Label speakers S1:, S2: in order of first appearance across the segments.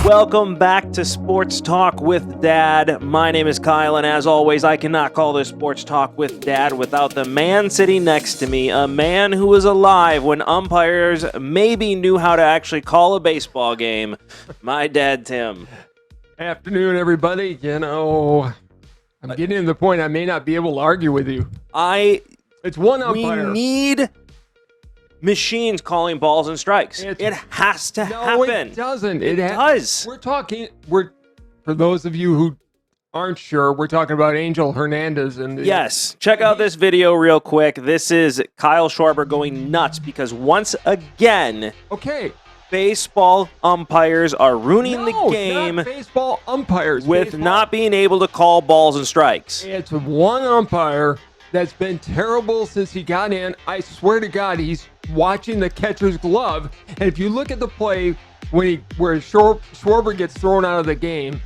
S1: Welcome back to Sports Talk with Dad. My name is Kyle, and as always, I cannot call this Sports Talk with Dad without the man sitting next to me, a man who was alive when umpires maybe knew how to actually call a baseball game. My dad, Tim.
S2: Afternoon, everybody. I'm getting to the point I may not be able to argue with you. It's one umpire.
S1: We need machines calling balls and strikes. It has to happen.
S2: No, it doesn't.
S1: It does.
S2: For those of you who aren't sure, we're talking about Angel Hernandez.
S1: Yes. Check out this video real quick. This is Kyle Schwarber going nuts because once again, baseball umpires are ruining the game.
S2: Not baseball umpires.
S1: With not being able to call balls and strikes.
S2: It's one umpire that's been terrible since he got in. I swear to God, he's watching the catcher's glove. And if you look at the play where Schwarber gets thrown out of the game,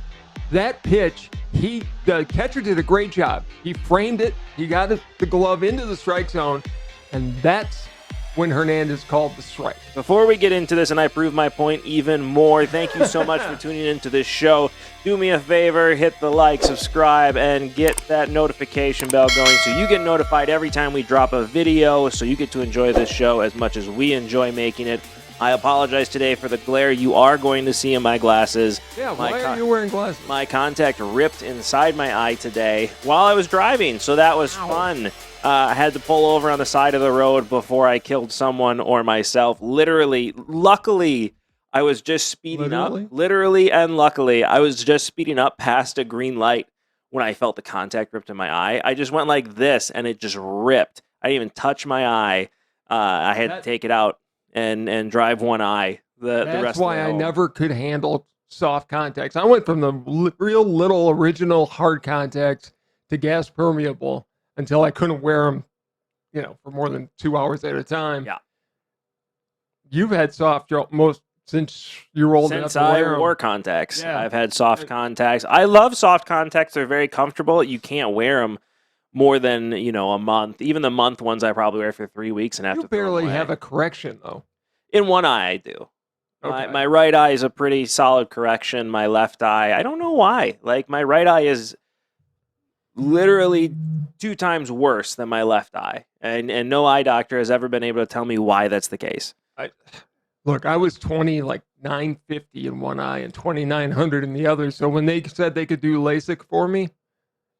S2: that pitch, the catcher did a great job. He framed it. He got the glove into the strike zone, and that's when Hernandez called the strike.
S1: Before we get into this, and I prove my point even more, thank you so much for tuning into this show. Do me a favor, hit the like, subscribe, and get that notification bell going so you get notified every time we drop a video, so you get to enjoy this show as much as we enjoy making it. I apologize today for the glare you are going to see in my glasses.
S2: Yeah, why are you wearing glasses?
S1: My contact ripped inside my eye today while I was driving, so that was fun. I had to pull over on the side of the road before I killed someone or myself. Luckily, I was just speeding up. Literally and luckily, I was just speeding up past a green light when I felt the contact ripped in my eye. I just went like this, and it just ripped. I didn't even touch my eye. I had to take it out and drive one eye.
S2: That's why I never could handle soft contacts. I went from the real little original hard contacts to gas permeable until I couldn't wear them, for more than 2 hours at a time.
S1: Yeah.
S2: You've had soft since you were old enough to wear them.
S1: Since I wore contacts. Yeah. I've had soft contacts. I love soft contacts. They're very comfortable. You can't wear them more than, a month. Even the month ones I probably wear for 3 weeks and have to throw them away.
S2: You barely have a correction, though.
S1: In one eye, I do.
S2: Okay.
S1: My right eye is a pretty solid correction. My left eye, I don't know why. Like, my right eye is literally 2 times worse than my left eye. And no eye doctor has ever been able to tell me why that's the case.
S2: Look, I was 950 in one eye and 2,900 in the other. So when they said they could do LASIK for me,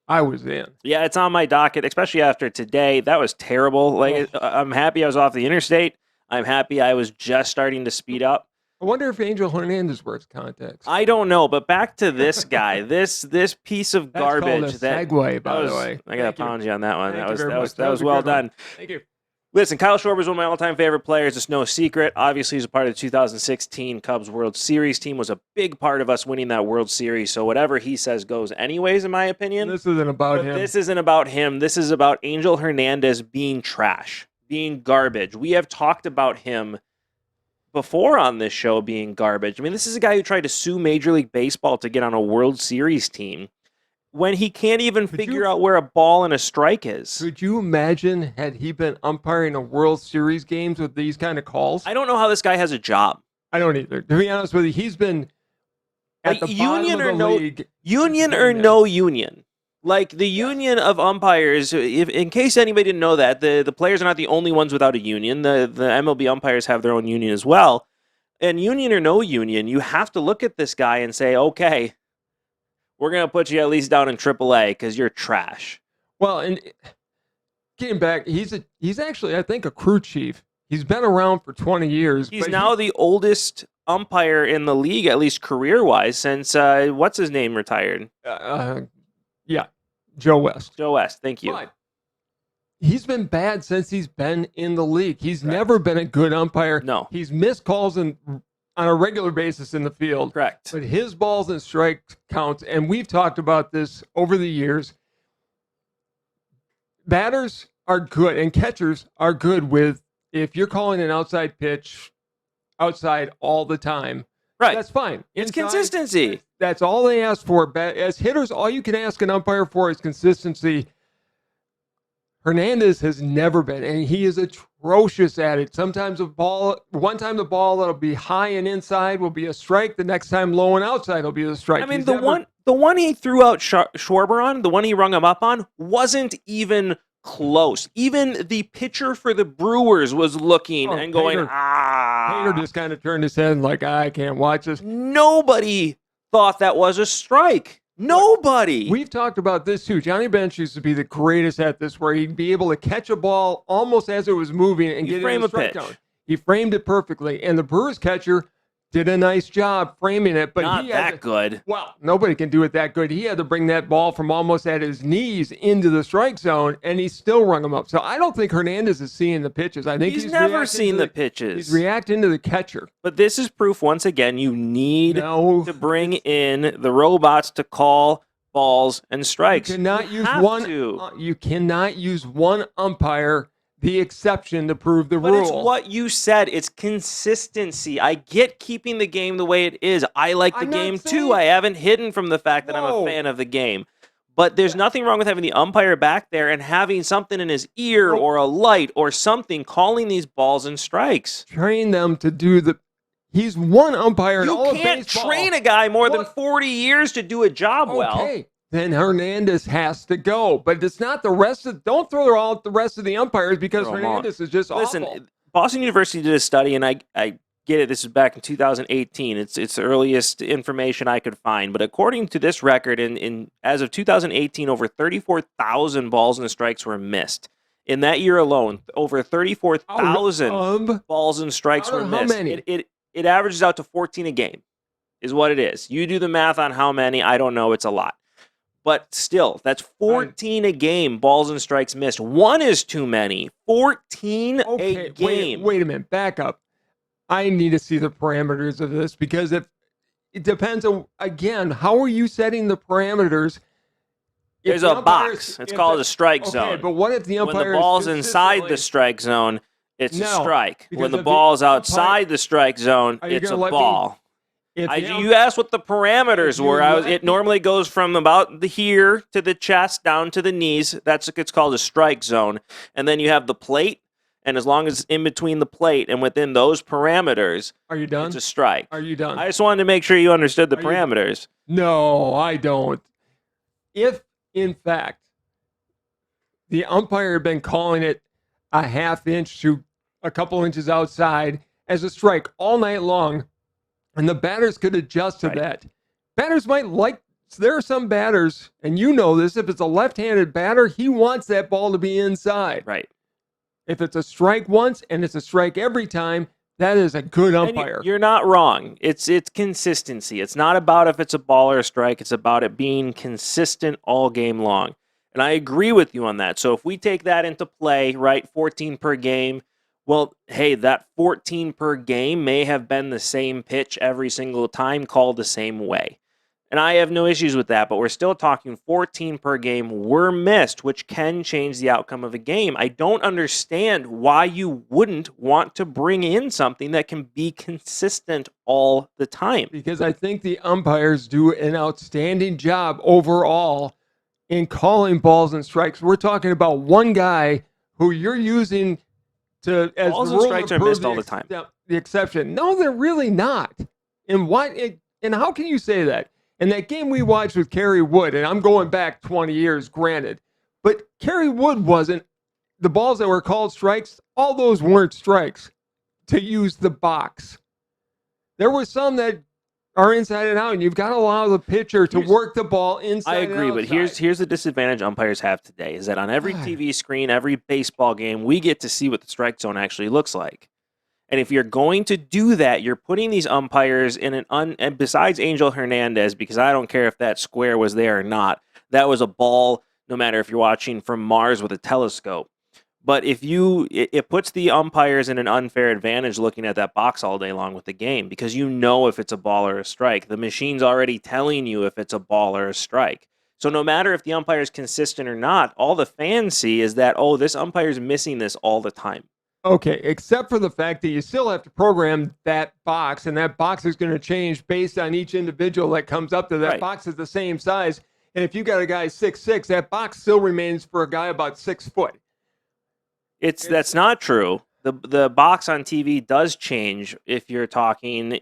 S2: I was in.
S1: Yeah, it's on my docket, especially after today. That was terrible. I'm happy I was off the interstate. I'm happy I was just starting to speed up.
S2: I wonder if Angel Hernandez wears contacts.
S1: I don't know, but back to this guy, this piece of garbage.
S2: That's called a segue, by the way.
S1: I got to pound you on that one.
S2: That
S1: was well done.
S2: Thank you.
S1: Listen, Kyle Schwarber is one of my all-time favorite players. It's no secret. Obviously, he's a part of the 2016 Cubs World Series team. Was a big part of us winning that World Series. So whatever he says goes anyways, in my opinion.
S2: This isn't about him.
S1: This isn't about him. This is about Angel Hernandez being trash, being garbage. We have talked about him before on this show being garbage. I mean, this is a guy who tried to sue Major League Baseball to get on a World Series team when he can't even figure out where a ball and a strike is.
S2: Could you imagine had he been umpiring a World Series games with these kind of calls?
S1: I don't know how this guy has a job.
S2: I don't either. To be honest with you, he's been at the bottom of the league.
S1: Union or no union. Like, the union of umpires, in case anybody didn't know that, the players are not the only ones without a union. The MLB umpires have their own union as well. And union or no union, you have to look at this guy and say, okay, we're going to put you at least down in AAA because you're trash.
S2: Well, and getting back, he's actually, I think, a crew chief. He's been around for 20 years.
S1: He's now the oldest umpire in the league, at least career-wise, since, what's his name, retired?
S2: Yeah, Joe West.
S1: Joe West, thank you.
S2: But he's been bad since he's been in the league. He's never been a good umpire.
S1: No.
S2: He's missed calls on a regular basis in the field.
S1: Correct.
S2: But his balls and strike counts, and we've talked about this over the years, batters are good and catchers are good with, if you're calling an outside pitch outside all the time,
S1: right,
S2: that's fine.
S1: It's consistency.
S2: That's all they ask for. As hitters, all you can ask an umpire for is consistency. Hernandez has never been, and he is atrocious at it. Sometimes one time the ball that'll be high and inside will be a strike. The next time low and outside will be a strike.
S1: I mean, the one he threw out Schwarber on, the one he rung him up on, wasn't even close. Even the pitcher for the Brewers was looking and going,
S2: Hader just kind of turned his head like, I can't watch this.
S1: Nobody thought that was a strike. Nobody.
S2: We've talked about this too. Johnny Bench used to be the greatest at this, where he'd be able to catch a ball almost as it was moving and get it in the strike zone. He framed it perfectly, and the Brewers catcher did a nice job framing it, but
S1: not that good.
S2: Well, nobody can do it that good. He had to bring that ball from almost at his knees into the strike zone, and he still rung him up. So I don't think Hernandez is seeing the pitches. I think he's
S1: never seen the pitches.
S2: He's reacting to the catcher.
S1: But this is proof, once again, you need to bring in the robots to call balls and strikes.
S2: You cannot use one umpire, the exception, to prove the rule.
S1: But it's what you said. It's consistency. I get keeping the game the way it is. I like the game too. I haven't hidden from the fact that I'm a fan of the game. But there's nothing wrong with having the umpire back there and having something in his ear or a light or something calling these balls and strikes.
S2: Train them to do He's one umpire in all of baseball.
S1: You can't train a guy more than 40 years to do a job well.
S2: Okay. Then Hernandez has to go. But it's not the rest of... Don't throw out the rest of the umpires because Hernandez is just awful.
S1: Listen, Boston University did a study, and I get it. This is back in 2018. It's the earliest information I could find. But according to this record, as of 2018, over 34,000 balls and strikes were missed. In that year alone, over 34,000 balls and strikes were missed.
S2: How many?
S1: It averages out to 14 a game, is what it is. You do the math on how many. I don't know. It's a lot. But still, that's 14 a game, balls and strikes missed. One is too many. 14 a game.
S2: Wait a minute. Back up. I need to see the parameters of this because it depends on, again, how are you setting the parameters?
S1: There's a box. It's called a strike zone.
S2: But what if the umpire...
S1: When the ball's inside the strike zone, it's a strike. When the ball's outside the strike zone, it's a ball. You asked what the parameters were. It normally goes from about here to the chest down to the knees. It's called a strike zone. And then you have the plate, and as long as it's in between the plate and within those parameters,
S2: are you done?
S1: It's a strike.
S2: Are you done?
S1: I just wanted to make sure you understood the parameters.
S2: No, I don't. If, in fact, the umpire had been calling it a half inch to a couple inches outside as a strike all night long, and the batters could adjust to that. Batters might there are some batters, and you know this, if it's a left-handed batter, he wants that ball to be inside.
S1: Right.
S2: If it's a strike once and it's a strike every time, that is a good umpire.
S1: You're not wrong. It's consistency. It's not about if it's a ball or a strike. It's about it being consistent all game long. And I agree with you on that. So if we take that into play, right, 14 per game, well, hey, that 14 per game may have been the same pitch every single time, called the same way. And I have no issues with that, but we're still talking 14 per game were missed, which can change the outcome of a game. I don't understand why you wouldn't want to bring in something that can be consistent all the time.
S2: Because I think the umpires do an outstanding job overall in calling balls and strikes. We're talking about one guy who you're using to, as
S1: balls and strikes are missed all the time.
S2: The exception. No, they're really not. And how can you say that? In that game we watched with Kerry Wood, and I'm going back 20 years, granted, but Kerry Wood wasn't, the balls that were called strikes, all those weren't strikes to use the box. There were some that are inside and out, and you've got to allow the pitcher to work the ball inside and outside.
S1: I agree, but here's the disadvantage umpires have today, is that on every TV screen, every baseball game, we get to see what the strike zone actually looks like. And if you're going to do that, you're putting these umpires in and besides Angel Hernandez, because I don't care if that square was there or not, that was a ball, no matter if you're watching from Mars with a telescope. But it puts the umpires in an unfair advantage looking at that box all day long with the game, because you know if it's a ball or a strike. The machine's already telling you if it's a ball or a strike. So no matter if the umpire is consistent or not, all the fans see is that, oh, this umpire's missing this all the time.
S2: Okay, except for the fact that you still have to program that box, and that box is going to change based on each individual that comes up to that box is the same size. And if you got a guy 6'6", that box still remains for a guy about 6 foot.
S1: That's not true. The box on TV does change if you're talking,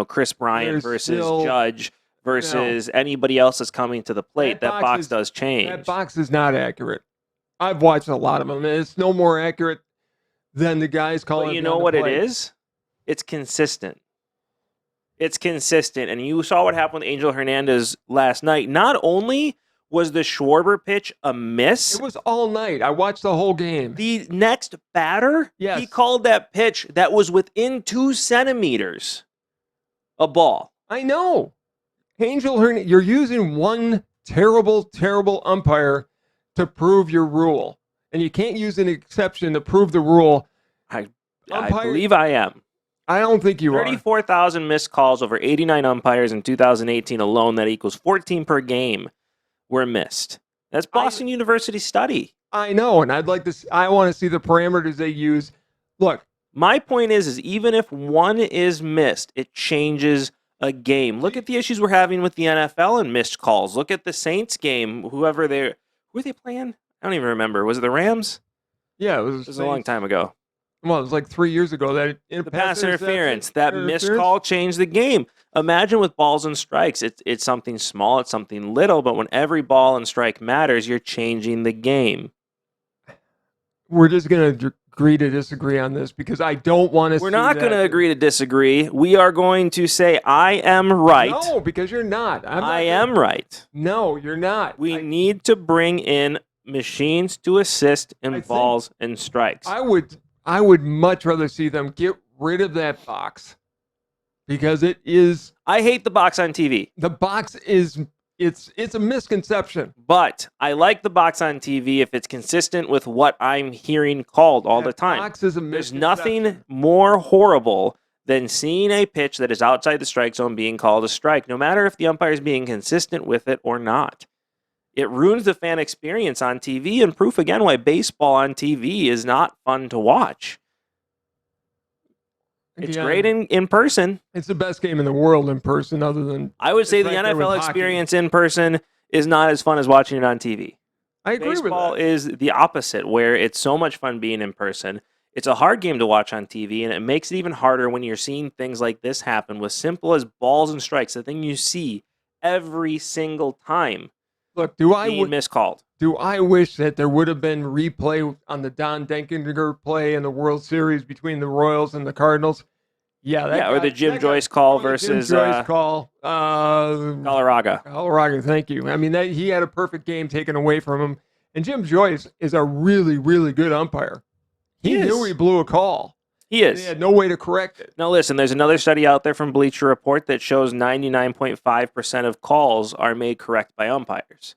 S1: Chris Bryant
S2: There's
S1: versus
S2: still-
S1: Judge versus anybody else that's coming to the plate. That box does change.
S2: That box is not accurate. I've watched a lot of them, and it's no more accurate than the guys calling.
S1: But
S2: it
S1: you
S2: beyond
S1: know
S2: the
S1: what it
S2: plate.
S1: is? It's consistent. It's consistent. And you saw what happened with Angel Hernandez last night. Not only was the Schwarber pitch a miss,
S2: It was all night. I watched the whole game.
S1: the next batter,
S2: Yes.
S1: he called that pitch that was within 2 centimeters a ball.
S2: I know. Angel Hernandez, you're using one terrible, terrible umpire to prove your rule. And you can't use an exception to prove the rule.
S1: I
S2: Umpire-
S1: believe I am.
S2: I don't think you are.
S1: 34,000 missed calls over 89 umpires in 2018 alone. That equals 14 per game were missed. That's Boston University study.
S2: I know, and I want to see the parameters they use. Look,
S1: My point is even if one is missed, it changes a game. Look at the issues we're having with the NFL and missed calls. Look at the Saints game. Who were they playing? I don't even remember. Was it the Rams?
S2: yeah,
S1: It was a long time ago.
S2: Well, it was like 3 years ago that
S1: The pass interference, that missed call changed the game. Imagine with balls and strikes. It's something small, it's something little, but when every ball and strike matters, you're changing the game.
S2: We're just going to agree to disagree on this because I don't want to.
S1: We're not going to agree to disagree. We are going to say I am right.
S2: No, because you're not.
S1: I am right.
S2: No, you're not.
S1: We need to bring in machines to assist in
S2: think-
S1: balls and strikes.
S2: I would much rather see them get rid of that box because it is
S1: I hate the box on TV,
S2: the box is it's a misconception.
S1: but I like the box on TV if it's consistent with what I'm hearing called all the
S2: That
S1: time.
S2: box is a
S1: There's
S2: misconception.
S1: nothing more horrible than seeing a pitch that is outside the strike zone being called a strike, no matter if the umpire is being consistent with it or not. It ruins the fan experience on TV, and proof again why baseball on TV is not fun to watch. It's
S2: Again,
S1: great in person.
S2: It's the best game in the world in person, other than
S1: I would say the
S2: right there with
S1: NFL
S2: hockey.
S1: experience in person is not as fun as watching it on TV.
S2: I agree
S1: Baseball
S2: with that.
S1: is the opposite, where it's so much fun being in person. It's a hard game to watch on TV, and it makes it even harder when you're seeing things like this happen with simple as balls and strikes, the thing you see every single time
S2: Look,
S1: being miscalled.
S2: do I wish that there would have been replay on the Don Denkinger play in the World Series between the Royals and the Cardinals? Yeah,
S1: Or the Jim Joyce call
S2: or the
S1: versus
S2: Jim Joyce call.
S1: Galarraga.
S2: Galarraga, thank you. I mean, he had a perfect game taken away from him, and Jim Joyce is a really, really good umpire. He
S1: He
S2: knew
S1: is.
S2: he blew a call.
S1: He
S2: And
S1: is.
S2: he had no way to correct it.
S1: Now, listen, there's another study out there from Bleacher Report that shows 99.5% of calls are made correct by umpires.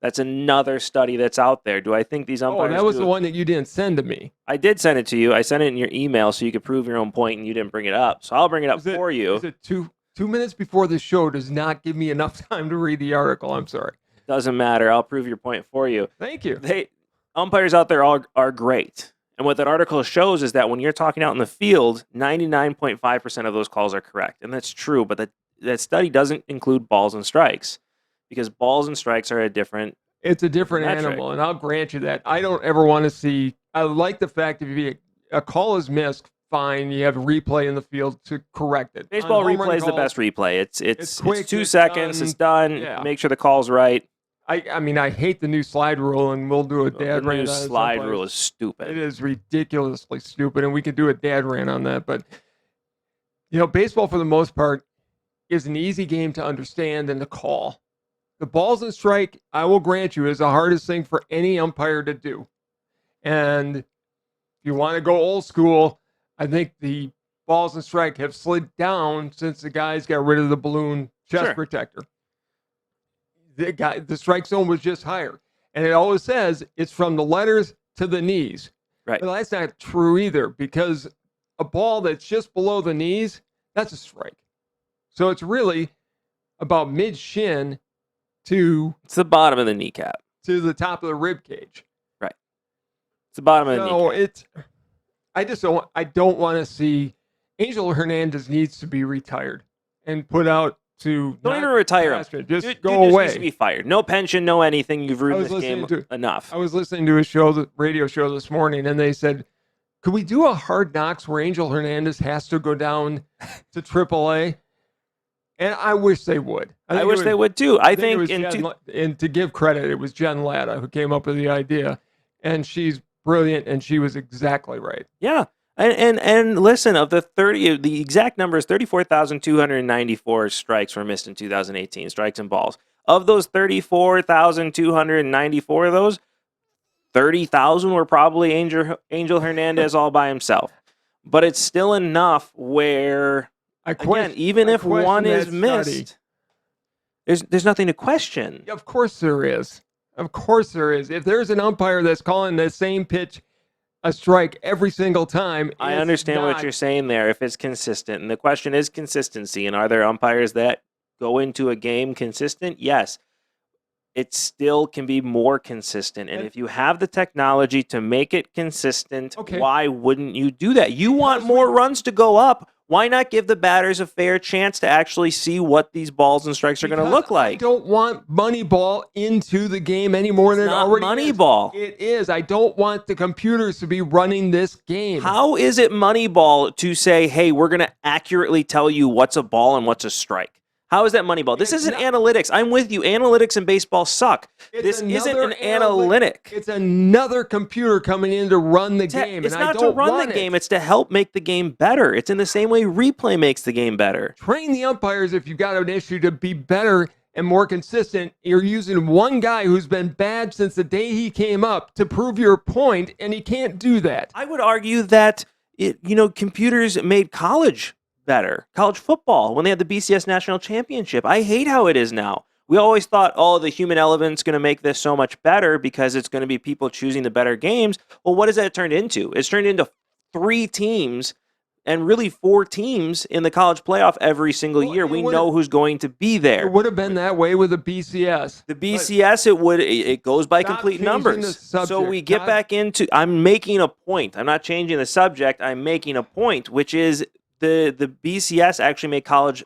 S1: That's another study that's out there. Do I think these umpires
S2: That was
S1: do
S2: the
S1: it?
S2: one that you didn't send to me.
S1: I did send it to you. I sent it in your email so you could prove your own point, and you didn't bring it up. So I'll bring it up for you.
S2: Is it 2 minutes before the show does not give me enough time to read the article? I'm sorry.
S1: Doesn't matter. I'll prove your point for you.
S2: Thank you.
S1: Umpires out there are great. And what that article shows is that when you're talking out in the field, 99.5% of those calls are correct. And that's true, but that study doesn't include balls and strikes because balls and strikes are a different.
S2: It's a different
S1: metric.
S2: animal, and I'll grant you that. I don't ever want to see. I like the fact that if a call is missed, fine, you have a replay in the field to correct it.
S1: Baseball
S2: On home run
S1: replay is the
S2: calls,
S1: best replay. It's
S2: quick,
S1: 2
S2: it's
S1: seconds,
S2: done.
S1: it's done.
S2: Yeah.
S1: Make sure the call's right.
S2: I mean, I hate the new slide rule, and we'll do a
S1: The
S2: dad
S1: new
S2: rant on it
S1: slide
S2: someplace.
S1: rule is
S2: It
S1: stupid.
S2: is ridiculously stupid, and we could do a dad rant on that. But, baseball, for the most part, is an easy game to understand and to call. The balls and strike, I will grant you, is the hardest thing for any umpire to do. And if you want to go old school, I think the balls and strike have slid down since the guys got rid of the balloon chest
S1: Sure.
S2: protector. The strike zone was just higher. And it always says it's from the letters to the knees.
S1: Right.
S2: Well, that's not true either because a ball that's just below the knees, that's a strike. So it's really about mid shin to
S1: It's the bottom of the kneecap.
S2: the top of the rib cage.
S1: It's the bottom of the
S2: So
S1: kneecap.
S2: I don't want to see Angel Hernandez needs to be retired and put out to
S1: Don't even retire him.
S2: Just
S1: Dude
S2: go
S1: just
S2: away.
S1: needs to be fired. No pension, no anything. You've ruined this game enough.
S2: I was listening to a show, the radio show this morning, and they said, could we do a Hard Knocks where Angel Hernandez has to go down to AAA? And I wish they would.
S1: I wish they would too. I think
S2: and to give credit, it was Jen Latta who came up with the idea, and she's brilliant, and she was exactly right.
S1: Yeah. And listen, of the exact number is 34,294 strikes were missed in 2018, strikes and balls. Of those 34,294 of those, 30,000 were probably Angel Hernandez all by himself. But it's still enough where, again, even if one is missed, there's nothing to question.
S2: Of course there is. Of course there is. If there's an umpire that's calling the same pitch a strike every single time,
S1: I understand what you're saying there, if it's consistent. And the question is consistency. And are there umpires that go into a game consistent? Yes. It still can be more consistent. And if you have the technology to make it consistent, why wouldn't you do that? You want more runs to go up. Why not give the batters a fair chance to actually see what these balls and strikes are going to look like?
S2: I don't want Moneyball into the game any more than it already is.
S1: Moneyball.
S2: It is. I don't want the computers to be running this game.
S1: How is it Moneyball to say, hey, we're going to accurately tell you what's a ball and what's a strike? How is that Moneyball? This isn't analytics. I'm with you. Analytics in baseball suck. This isn't an analytic.
S2: It's another computer coming in to run the game.
S1: It's not to run the game. It's to help make the game better. It's in the same way replay makes the game better.
S2: Train the umpires if you've got an issue to be better and more consistent. You're using one guy who's been bad since the day he came up to prove your point, and he can't do that.
S1: I would argue that computers made college better. College football, when they had the BCS National Championship. I hate how it is now. We always thought, the human element's going to make this so much better because it's going to be people choosing the better games. Well, what has that turned into? It's turned into 3 teams and really 4 teams in the college playoff every single year. We know who's going to be there.
S2: It would have been that way with the BCS.
S1: The BCS, it goes by complete numbers. So we get back into, I'm making a point. I'm not changing the subject. I'm making a point, which is the BCS actually made college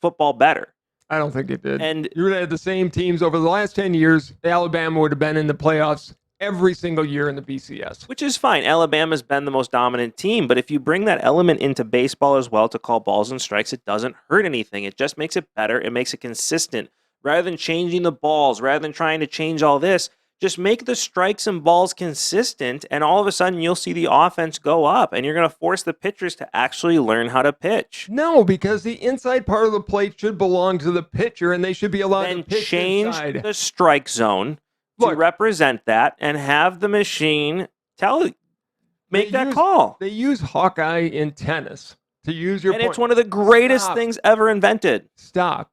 S1: football better.
S2: I don't think it did.
S1: And
S2: you would have had the same teams over the last 10 years. Alabama would have been in the playoffs every single year in the BCS.
S1: Which is fine. Alabama's been the most dominant team. But if you bring that element into baseball as well to call balls and strikes, it doesn't hurt anything. It just makes it better. It makes it consistent. Rather than changing the balls, rather than trying to change all this, just make the strikes and balls consistent, and all of a sudden you'll see the offense go up, and you're going to force the pitchers to actually learn how to pitch.
S2: No, because the inside part of the plate should belong to the pitcher, and they should be allowed to pitch inside.
S1: Change the strike zone to represent that, and have the machine make that call.
S2: They use Hawkeye in tennis to use your.
S1: And it's one of the greatest things ever invented.
S2: Stop.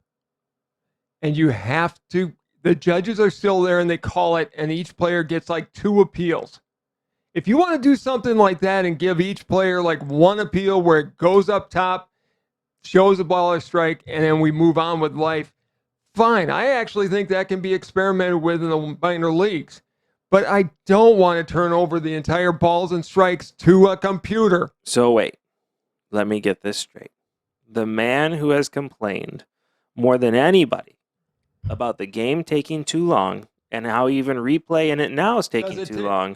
S2: And you have to. The judges are still there and they call it, and each player gets like 2 appeals. If you want to do something like that and give each player like 1 appeal where it goes up top, shows a ball or strike, and then we move on with life, fine. I actually think that can be experimented with in the minor leagues. But I don't want to turn over the entire balls and strikes to a computer.
S1: So wait, let me get this straight. The man who has complained more than anybody about the game taking too long and how even replay in it now is taking too long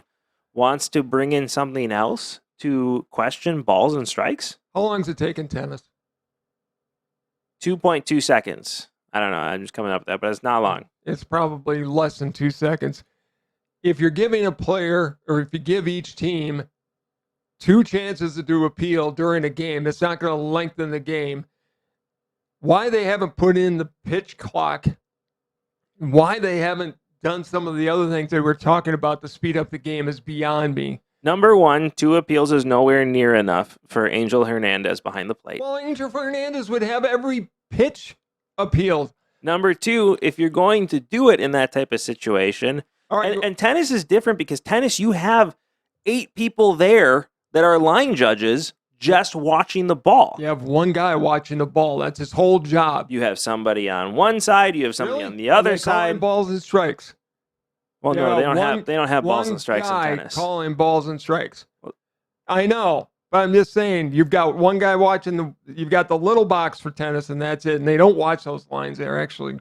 S1: wants to bring in something else to question balls and strikes?
S2: How long does it take in tennis?
S1: 2.2 seconds. I don't know. I'm just coming up with that, but it's not long.
S2: It's probably less than 2 seconds. If you're giving a player, or if you give each team 2 chances to do appeal during a game, it's not going to lengthen the game. Why they haven't put in the pitch clock, why they haven't done some of the other things they were talking about to speed up the game is beyond me.
S1: Number 1, 2 appeals is nowhere near enough for Angel Hernandez behind the plate.
S2: Well, Angel Hernandez would have every pitch appealed.
S1: Number 2, if you're going to do it in that type of situation, and tennis is different because tennis, you have 8 people there that are line judges just watching the ball.
S2: You have 1 guy watching the ball. That's his whole job.
S1: You have somebody on one side. You have somebody on the other side.
S2: Balls and strikes.
S1: Well, no, they don't have balls and strikes in tennis.
S2: Calling balls and strikes. I know, But I'm just saying, you've got one guy watching you've got the little box for tennis, and that's it. And they don't watch those lines. We're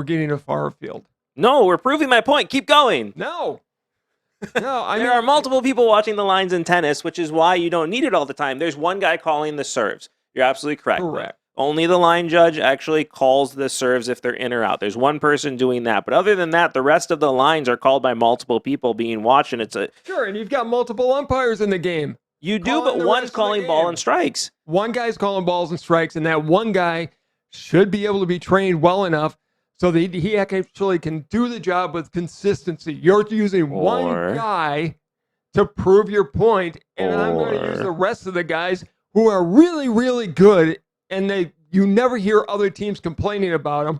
S2: getting a far field.
S1: No, we're proving my point. Keep going.
S2: No.
S1: There are multiple people watching the lines in tennis, which is why you don't need it all the time. There's one guy calling the serves. You're absolutely correct.
S2: Correct.
S1: Only the line judge actually calls the serves if they're in or out. There's one person doing that. But other than that, the rest of the lines are called by multiple people being watched. And
S2: Sure, and you've got multiple umpires in the game.
S1: You do, but one's calling ball and strikes.
S2: One guy's calling balls and strikes, and that one guy should be able to be trained well enough so that he actually can do the job with consistency. You're using one guy to prove your point, and I'm going to use the rest of the guys who are really, really good, and you never hear other teams complaining about them.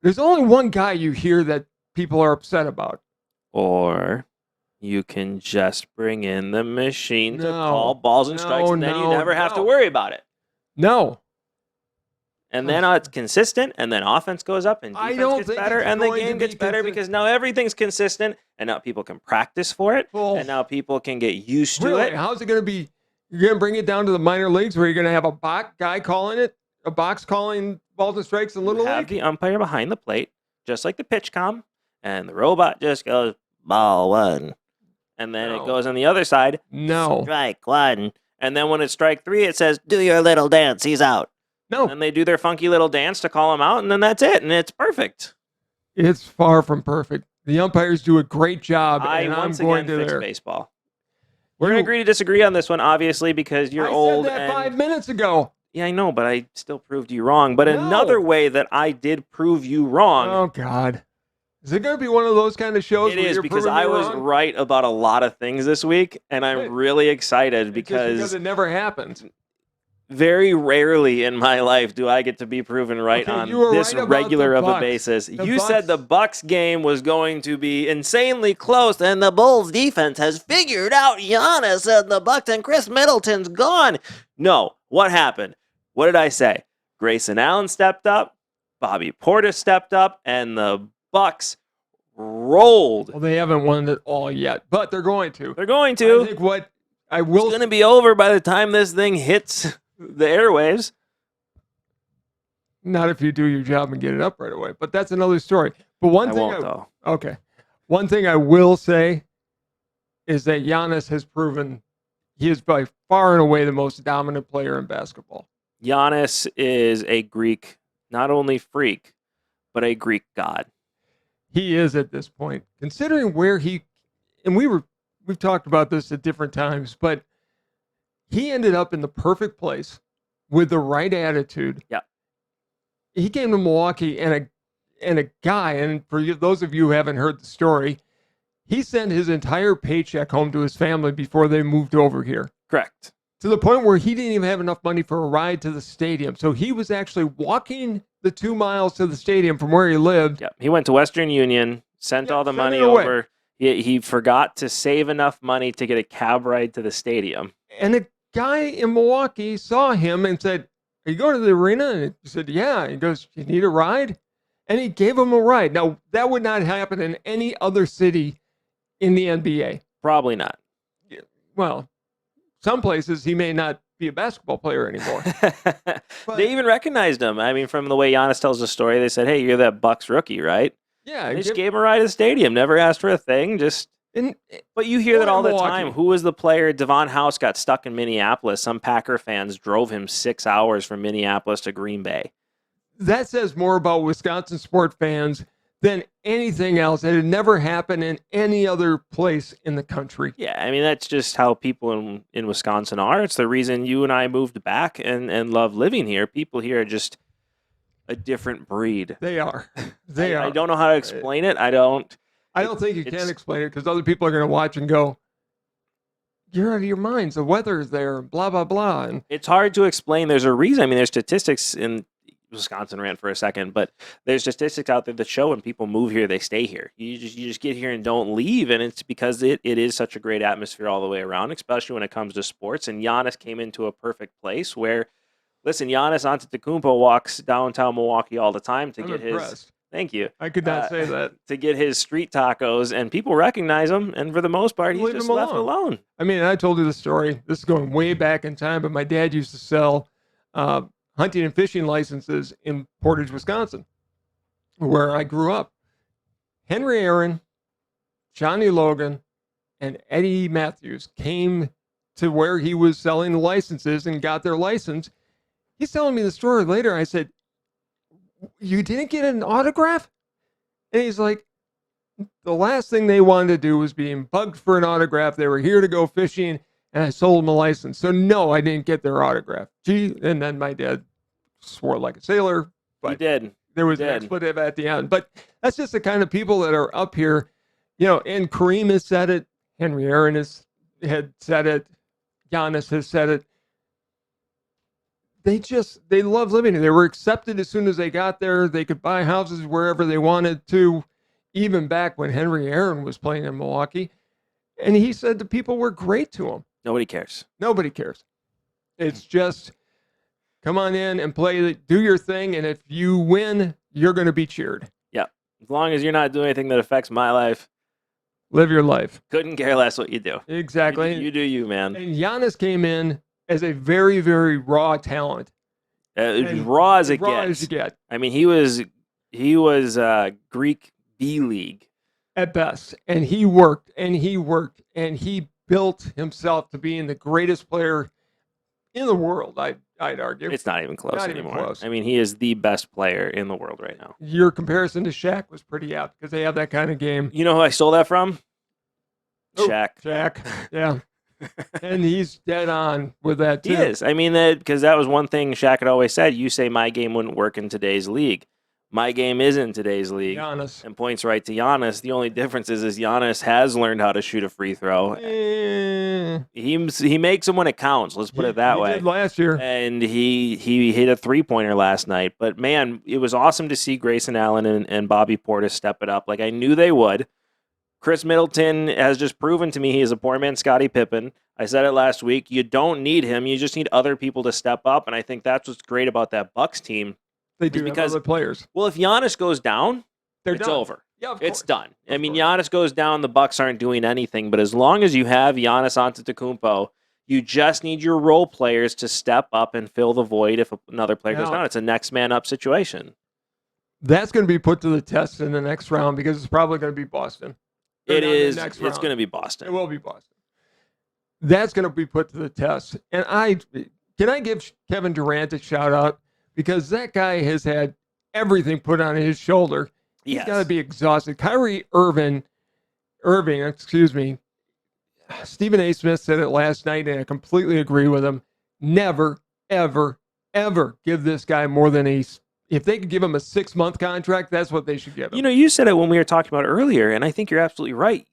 S2: There's only one guy you hear that people are upset about.
S1: Or you can just bring in the machine to call balls and strikes, and then you never have to worry about it.
S2: No.
S1: And then it's consistent, and then offense goes up, and defense gets better, and the game gets better because now everything's consistent, and now people can practice for it, and now people can get used to it.
S2: How's it going to be? You're going to bring it down to the minor leagues where you're going to have a box guy calling it, a box calling balls and strikes in Little League?
S1: Have the umpire behind the plate, just like the pitch com, and the robot just goes, ball one. And then it goes on the other side, strike one. And then when it's strike three, it says, do your little dance, he's out.
S2: No.
S1: And they do their funky little dance to call him out, and then that's it, and it's perfect.
S2: It's far from perfect. The umpires do a great job, and I'm going to
S1: fix baseball. We're going to agree to disagree on this one, obviously, because you're old.
S2: I said that 5 minutes ago.
S1: Yeah, I know, but I still proved you wrong. But another way that I did prove you wrong.
S2: Oh, God. Is it going to be one of those kind of shows?
S1: It is, because I was right about a lot of things this week, and I'm really excited because
S2: it never happens.
S1: Very rarely in my life do I get to be proven right on this regular of a basis. You said the Bucks game was going to be insanely close, and the Bulls defense has figured out Giannis and the Bucks, and Chris Middleton's gone. No, what happened? What did I say? Grayson Allen stepped up, Bobby Portis stepped up, and the Bucks rolled.
S2: Well, they haven't won it all yet, but they're going to.
S1: They're going to.
S2: I think it's
S1: going to be over by the time this thing hits the airwaves.
S2: Not if you do your job and get it up right away, but that's another story. But one thing I will say is that Giannis has proven he is by far and away the most dominant player in basketball.
S1: Giannis is a Greek, not only freak, but a Greek god.
S2: He is at this point, considering where we've talked about this at different times, but he ended up in the perfect place with the right attitude.
S1: Yeah.
S2: He came to Milwaukee and a guy, and for those of you who haven't heard the story, he sent his entire paycheck home to his family before they moved over here.
S1: Correct.
S2: To the point where he didn't even have enough money for a ride to the stadium. So he was actually walking the 2 miles to the stadium from where he lived.
S1: Yeah. He went to Western Union, sent all the money over. He forgot to save enough money to get a cab ride to the stadium.
S2: And a guy in Milwaukee saw him and said, "Are you going to the arena?" And he said, "Yeah." He goes, "You need a ride?" And he gave him a ride. Now, that would not happen in any other city in the NBA.
S1: Probably not.
S2: Well, some places he may not be a basketball player anymore.
S1: They even recognized him. I mean, from the way Giannis tells the story, they said, "Hey, you're that Bucks rookie, right?"
S2: Yeah.
S1: They just gave him a ride to the stadium. Never asked for a thing. But you hear that all the time. Who was the player? Devon House got stuck in Minneapolis. Some Packer fans drove him 6 hours from Minneapolis to Green Bay.
S2: That says more about Wisconsin sport fans than anything else. It had never happened in any other place in the country.
S1: Yeah, I mean, that's just how people in Wisconsin are. It's the reason you and I moved back and love living here. People here are just a different breed.
S2: They are.
S1: I don't know how to explain it. I don't
S2: think you can explain it because other people are going to watch and go, "You're out of your minds. The weather is there, blah, blah, blah." And
S1: it's hard to explain. There's a reason. I mean, there's statistics in Wisconsin ran for a second, but there's statistics out there that show when people move here, they stay here. You just get here and don't leave, and it's because it is such a great atmosphere all the way around, especially when it comes to sports. And Giannis came into a perfect place where, listen, Giannis Antetokounmpo walks downtown Milwaukee all the time to get his Thank you.
S2: I could not say that.
S1: To get his street tacos, and people recognize him, and for the most part, he's
S2: Leave
S1: just
S2: him
S1: left alone.
S2: I mean, I told you the story. This is going way back in time, but my dad used to sell hunting and fishing licenses in Portage, Wisconsin, where I grew up. Henry Aaron, Johnny Logan, and Eddie Matthews came to where he was selling the licenses and got their license. He's telling me the story later. I said, "You didn't get an autograph?" And he's like, "The last thing they wanted to do was being bugged for an autograph. They were here to go fishing, and I sold them a license. So no, I didn't get their autograph." Gee, and then my dad swore like a sailor. But
S1: He did.
S2: there was an expletive at the end. But that's just the kind of people that are up here, and Kareem has said it. Henry Aaron had said it. Giannis has said it. They love living here. They were accepted as soon as they got there. They could buy houses wherever they wanted to, even back when Henry Aaron was playing in Milwaukee. And he said the people were great to him.
S1: Nobody cares.
S2: Nobody cares. It's just come on in and play, do your thing. And if you win, you're going to be cheered.
S1: Yeah. As long as you're not doing anything that affects my life.
S2: Live your life.
S1: Couldn't care less what you do.
S2: Exactly.
S1: You do you, man.
S2: And Giannis came in as a very, very raw talent.
S1: Raw as it gets. I mean, he was Greek B League
S2: at best, and he worked, and he built himself to being the greatest player in the world. I'd argue
S1: it's not even close anymore.
S2: Even close.
S1: I mean, he is the best player in the world right now.
S2: Your comparison to Shaq was pretty apt because they have that kind of game.
S1: You know who I stole that from? Shaq.
S2: Shaq. Yeah. And he's dead on with that, too.
S1: He is. I mean, because that was one thing Shaq had always said. You say my game wouldn't work in today's league. My game is in today's league.
S2: Giannis.
S1: And points right to Giannis. The only difference is Giannis has learned how to shoot a free throw. He makes them when it counts. Let's put it that way.
S2: He did last year.
S1: And he hit a three-pointer last night. But, man, it was awesome to see Grayson Allen and Bobby Portis step it up like I knew they would. Chris Middleton has just proven to me he is a poor man Scottie Pippen. I said it last week. You don't need him. You just need other people to step up, and I think that's what's great about that Bucks team.
S2: They do have other players.
S1: Well, if Giannis goes down, it's over.
S2: Yeah,
S1: it's done. I mean, Giannis goes down, the Bucks aren't doing anything. But as long as you have Giannis Antetokounmpo, you just need your role players to step up and fill the void if another player goes down. It's a next man up situation.
S2: That's going to be put to the test in the next round because it's probably going to be Boston.
S1: It is. It's going to be Boston.
S2: It will be Boston. That's going to be put to the test. And can I give Kevin Durant a shout out? Because that guy has had everything put on his shoulder. He's got to be exhausted. Kyrie Irving, Stephen A. Smith said it last night, and I completely agree with him. Never, ever, ever give this guy more than if they could give him a 6-month contract, that's what they should give him.
S1: You said it when we were talking about it earlier, and I think you're absolutely right.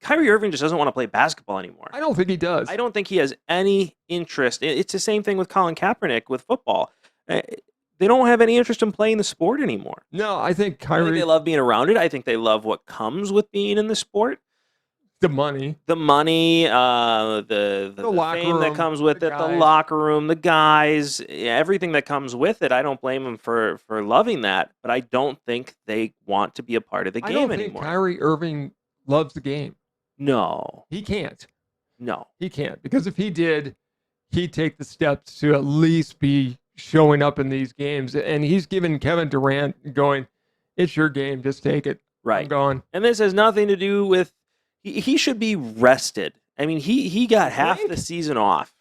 S1: Kyrie Irving just doesn't want to play basketball anymore.
S2: I don't think he does.
S1: I don't think he has any interest. It's the same thing with Colin Kaepernick with football. They don't have any interest in playing the sport anymore.
S2: No, I think Kyrie...
S1: I think they love being around it. I think they love what comes with being in the sport.
S2: The money.
S1: The
S2: locker
S1: fame
S2: room,
S1: that comes with it, the locker room, the guys, everything that comes with it. I don't blame them for loving that, but I don't think they want to be a part of the game anymore. I don't think
S2: Kyrie Irving loves the game.
S1: No.
S2: He can't.
S1: No.
S2: He can't. Because if he did, he'd take the steps to at least be showing up in these games. And he's given Kevin Durant going, it's your game, just take it.
S1: Right.
S2: I'm going.
S1: And this has nothing to do with, he should be rested. I mean, he got half the season off.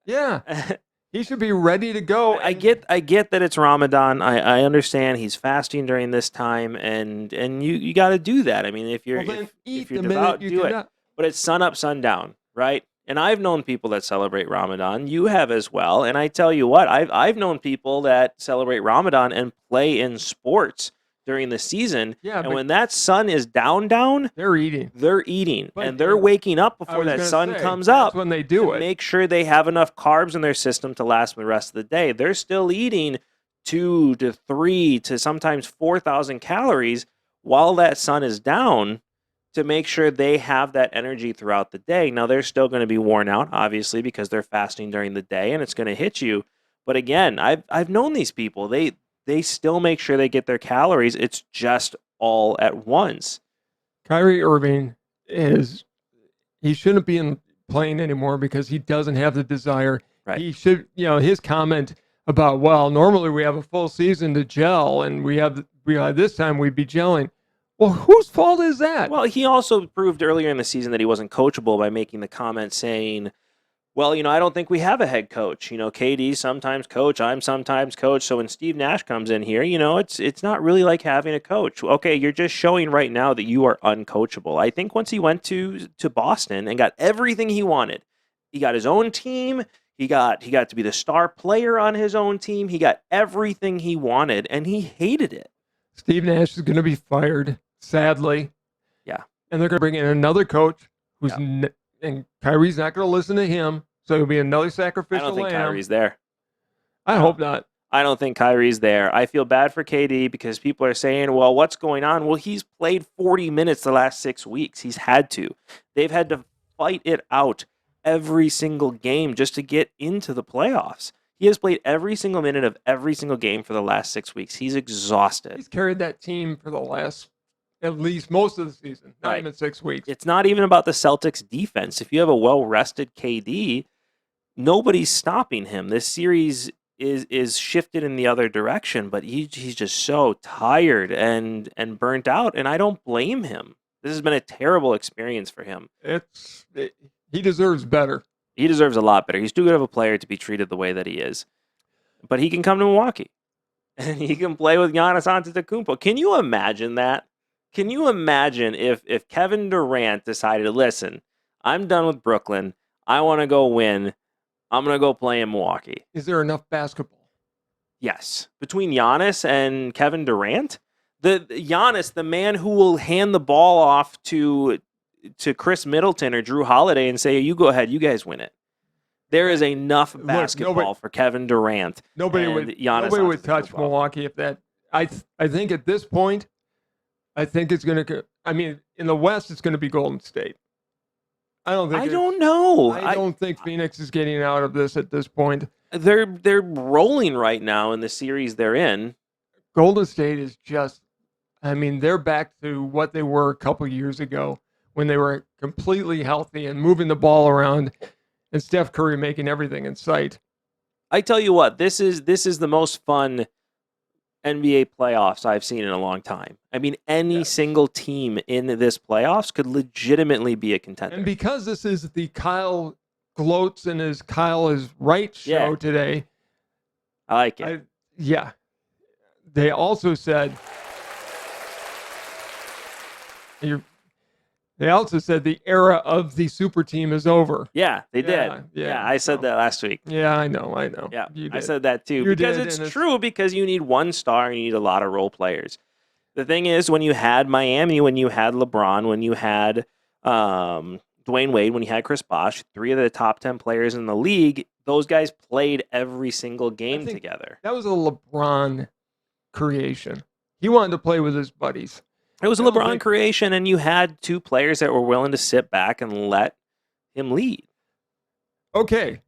S2: Yeah. He should be ready to go.
S1: I get that it's Ramadan. I understand he's fasting during this time, and you got to do that. I mean, if you're devout, do it. But it's sun up, sundown, right? And I've known people that celebrate Ramadan. You have as well. And I tell you what, I've known people that celebrate Ramadan and play in sports during the season. Yeah, and when that sun is down,
S2: they're eating.
S1: And they're waking up before that sun comes up.
S2: That's when they do it.
S1: Make sure they have enough carbs in their system to last the rest of the day. They're still eating 2 to 3 to sometimes 4,000 calories while that sun is down to make sure they have that energy throughout the day. Now, they're still going to be worn out, obviously, because they're fasting during the day, and it's going to hit you. But again, I've known these people. they still make sure they get their calories. It's just all at once.
S2: Kyrie Irving he shouldn't be playing anymore because he doesn't have the desire.
S1: Right.
S2: He should, his comment about, well, normally we have a full season to gel, and this time we'd be gelling. Well, whose fault is that?
S1: Well, he also proved earlier in the season that he wasn't coachable by making the comment saying, well, I don't think we have a head coach. KD sometimes coach, I'm sometimes coach. So when Steve Nash comes in here, it's not really like having a coach. Okay, you're just showing right now that you are uncoachable. I think once he went to Boston and got everything he wanted, he got his own team. He got to be the star player on his own team. He got everything he wanted, and he hated it.
S2: Steve Nash is going to be fired, sadly.
S1: Yeah.
S2: And they're going to bring in another coach who's and Kyrie's not going to listen to him, so it'll be another sacrificial lamb.
S1: I don't think Kyrie's there.
S2: I hope not.
S1: I don't think Kyrie's there. I feel bad for KD because people are saying, well, what's going on? Well, he's played 40 minutes the last 6 weeks. He's had to. They've had to fight it out every single game just to get into the playoffs. He has played every single minute of every single game for the last 6 weeks. He's exhausted.
S2: He's carried that team for the last, at least most of the season, not even 6 weeks.
S1: It's not even about the Celtics defense. If you have a well-rested KD, nobody's stopping him. This series is shifted in the other direction, but he's just so tired and burnt out, and I don't blame him. This has been a terrible experience for him.
S2: He deserves better.
S1: He deserves a lot better. He's too good of a player to be treated the way that he is. But he can come to Milwaukee, and he can play with Giannis Antetokounmpo. Can you imagine that? Can you imagine if Kevin Durant decided, listen, I'm done with Brooklyn. I want to go win. I'm going to go play in Milwaukee.
S2: Is there enough basketball?
S1: Yes. Between Giannis and Kevin Durant, Giannis, the man who will hand the ball off to Chris Middleton or Drew Holiday and say, you go ahead, you guys win it. There is enough basketball for Kevin Durant.
S2: Nobody would touch Milwaukee if that. I think at this point, I think it's going to. I mean, in the West, it's going to be Golden State. I don't know. I don't think Phoenix is getting out of this at this point.
S1: They're rolling right now in the series they're in.
S2: Golden State is just. I mean, they're back to what they were a couple years ago when they were completely healthy and moving the ball around, and Steph Curry making everything in sight.
S1: I tell you what, this is the most fun NBA playoffs I've seen in a long time. I mean, any single team in this playoffs could legitimately be a contender.
S2: And because this is the Kyle gloats and his Kyle is right show today.
S1: I like it.
S2: They also said the era of the super team is over.
S1: Yeah, they did. Yeah, I said that last week.
S2: Yeah, I know.
S1: Yeah, I said that too. Because it's true, because you need one star and you need a lot of role players. The thing is, when you had Miami, when you had LeBron, when you had Dwayne Wade, when you had Chris Bosh, 3 of the top 10 players in the league, those guys played every single game together.
S2: That was a LeBron creation. He wanted to play with his buddies.
S1: It was a LeBron creation, and you had 2 players that were willing to sit back and let him lead.
S2: Okay,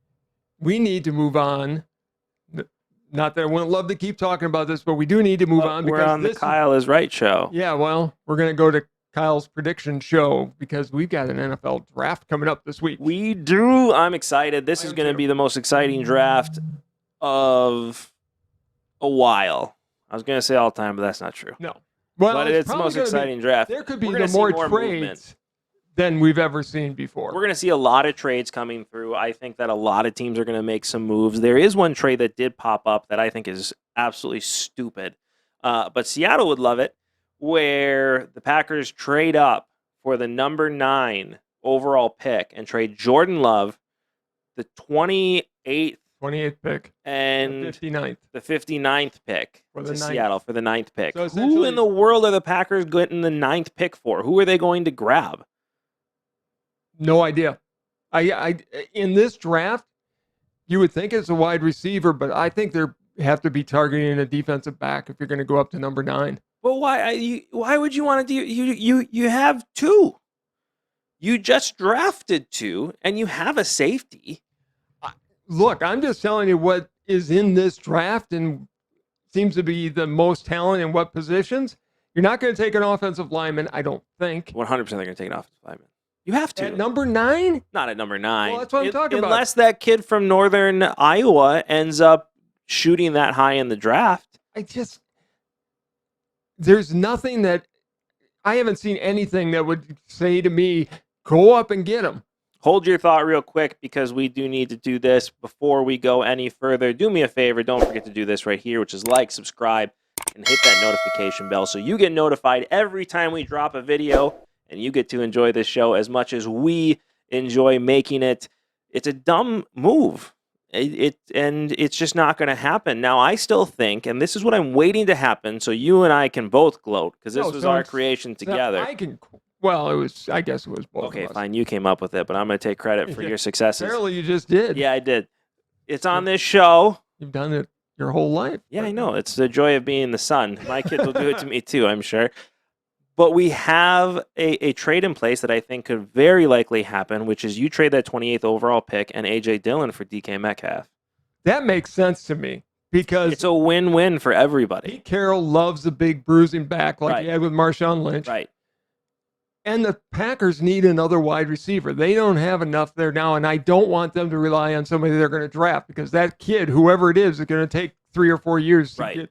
S2: we need to move on. Not that I wouldn't love to keep talking about this, but we do need to move on.
S1: We're on the Kyle is Right show.
S2: Yeah, well, we're going to go to Kyle's prediction show because we've got an NFL draft coming up this week.
S1: We do. I'm excited. This is going to be the most exciting draft of a while. I was going to say all time, but that's not true.
S2: No. Well,
S1: but it's the most exciting draft.
S2: There could be more trades than we've ever seen before.
S1: We're going to see a lot of trades coming through. I think that a lot of teams are going to make some moves. There is one trade that did pop up that I think is absolutely stupid. But Seattle would love it, where the Packers trade up for the number 9 overall pick and trade Jordan Love, the 28th
S2: pick,
S1: and
S2: the
S1: 59th pick to Seattle for the 9th pick.
S2: So
S1: who in the world are the Packers getting the 9th pick for? Who are they going to grab?
S2: No idea. I in this draft, you would think it's a wide receiver, but I think they have to be targeting a defensive back if you're going to go up to number 9.
S1: Well, why would you want to do? You have 2. You just drafted 2, and you have a safety.
S2: Look, I'm just telling you what is in this draft, and seems to be the most talent in what positions. You're not going to take an offensive lineman, I don't think.
S1: 100% they're going to take an offensive lineman. You have to.
S2: At number 9?
S1: Not at number 9.
S2: Well, that's what I'm talking about.
S1: Unless that kid from Northern Iowa ends up shooting that high in the draft.
S2: There's nothing that, I haven't seen anything that would say to me, go up and get him.
S1: Hold your thought real quick because we do need to do this before we go any further. Do me a favor. Don't forget to do this right here, which is like, subscribe, and hit that notification bell so you get notified every time we drop a video and you get to enjoy this show as much as we enjoy making it. It's a dumb move. And it's just not going to happen. Now, I still think, and this is what I'm waiting to happen so you and I can both gloat because this was our creation together.
S2: I guess it was both
S1: Okay,
S2: of us.
S1: fine. You came up with it, but I'm going to take credit for your successes.
S2: Apparently you just did.
S1: Yeah, I did. It's on this show.
S2: You've done it your whole life.
S1: Yeah, I know. It's the joy of being the son. My kids will do it to me too, I'm sure. But we have a trade in place that I think could very likely happen, which is you trade that 28th overall pick and A.J. Dillon for DK Metcalf.
S2: That makes sense to me because
S1: it's a win-win for everybody.
S2: Pete Carroll loves the big bruising back like he had with Marshawn Lynch.
S1: Right.
S2: And the Packers need another wide receiver. They don't have enough there now, and I don't want them to rely on somebody they're going to draft because that kid, whoever it is going to take 3 or 4 years to get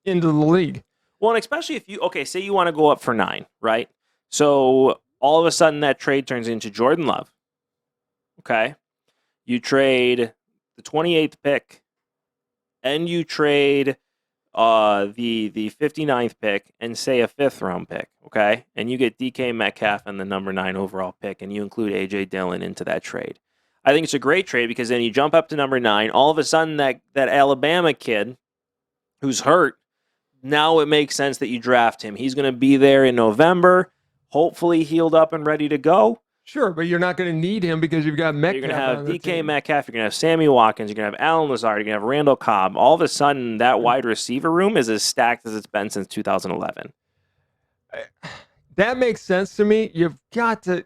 S2: into the league.
S1: Well, and especially if say you want to go up for 9, right? So all of a sudden that trade turns into Jordan Love. Okay. You trade the 28th pick and you trade the 59th pick and say a 5th round pick, okay? And you get DK Metcalf and the number 9 overall pick and you include A.J. Dillon into that trade. I think it's a great trade because then you jump up to number 9. All of a sudden that Alabama kid who's hurt, now it makes sense that you draft him. He's going to be there in November, hopefully healed up and ready to go.
S2: Sure, but you're not going to need him because you've got Metcalf.
S1: You're going to have DK Metcalf. You're going to have Sammy Watkins. You're going to have Alan Lazard. You're going to have Randall Cobb. All of a sudden, that wide receiver room is as stacked as it's been since 2011.
S2: That makes sense to me. You've got to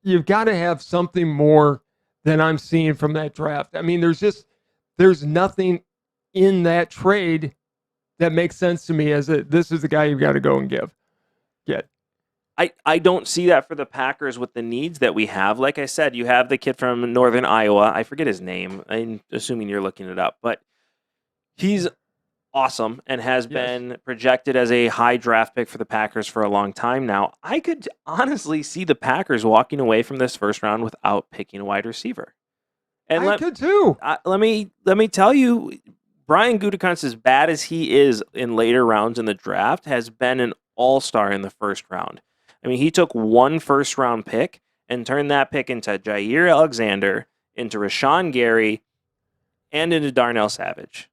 S2: have something more than I'm seeing from that draft. I mean, there's nothing in that trade that makes sense to me as this is the guy you've got to go and get.
S1: I don't see that for the Packers with the needs that we have. Like I said, you have the kid from Northern Iowa. I forget his name. I'm assuming you're looking it up. But he's awesome and has been projected as a high draft pick for the Packers for a long time now. I could honestly see the Packers walking away from this first round without picking a wide receiver. And
S2: I could too.
S1: Let me tell you, Brian Gutekunst, as bad as he is in later rounds in the draft, has been an all-star in the first round. I mean, he took one first-round pick and turned that pick into Jair Alexander, into Rashawn Gary, and into Darnell Savage.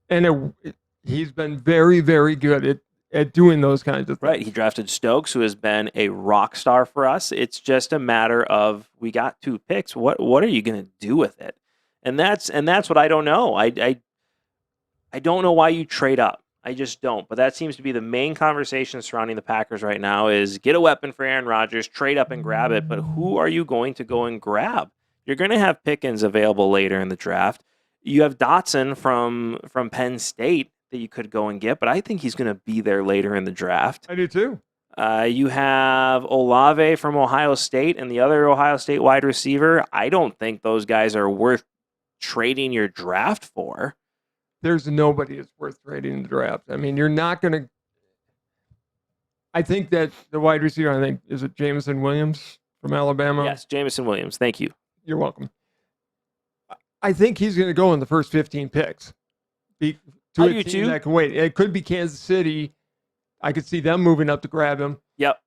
S2: And he's been very, very good at doing those kinds of things.
S1: Right. He drafted Stokes, who has been a rock star for us. It's just a matter of we got 2 picks. What are you going to do with it? And that's what I don't know. I don't know why you trade up. I just don't. But that seems to be the main conversation surrounding the Packers right now is get a weapon for Aaron Rodgers, trade up and grab it. But who are you going to go and grab? You're going to have Pickens available later in the draft. You have Dotson from Penn State that you could go and get, but I think he's going to be there later in the draft.
S2: I do too.
S1: You have Olave from Ohio State and the other Ohio State wide receiver. I don't think those guys are worth trading your draft for.
S2: There's nobody that's worth trading in the draft. I mean, you're not going to. I think that the wide receiver, is it Jameson Williams from Alabama?
S1: Yes, Jameson Williams. Thank you.
S2: You're welcome. I think he's going to go in the first 15 picks. To a team that can wait. It could be Kansas City. I could see them moving up to grab him.
S1: Yep.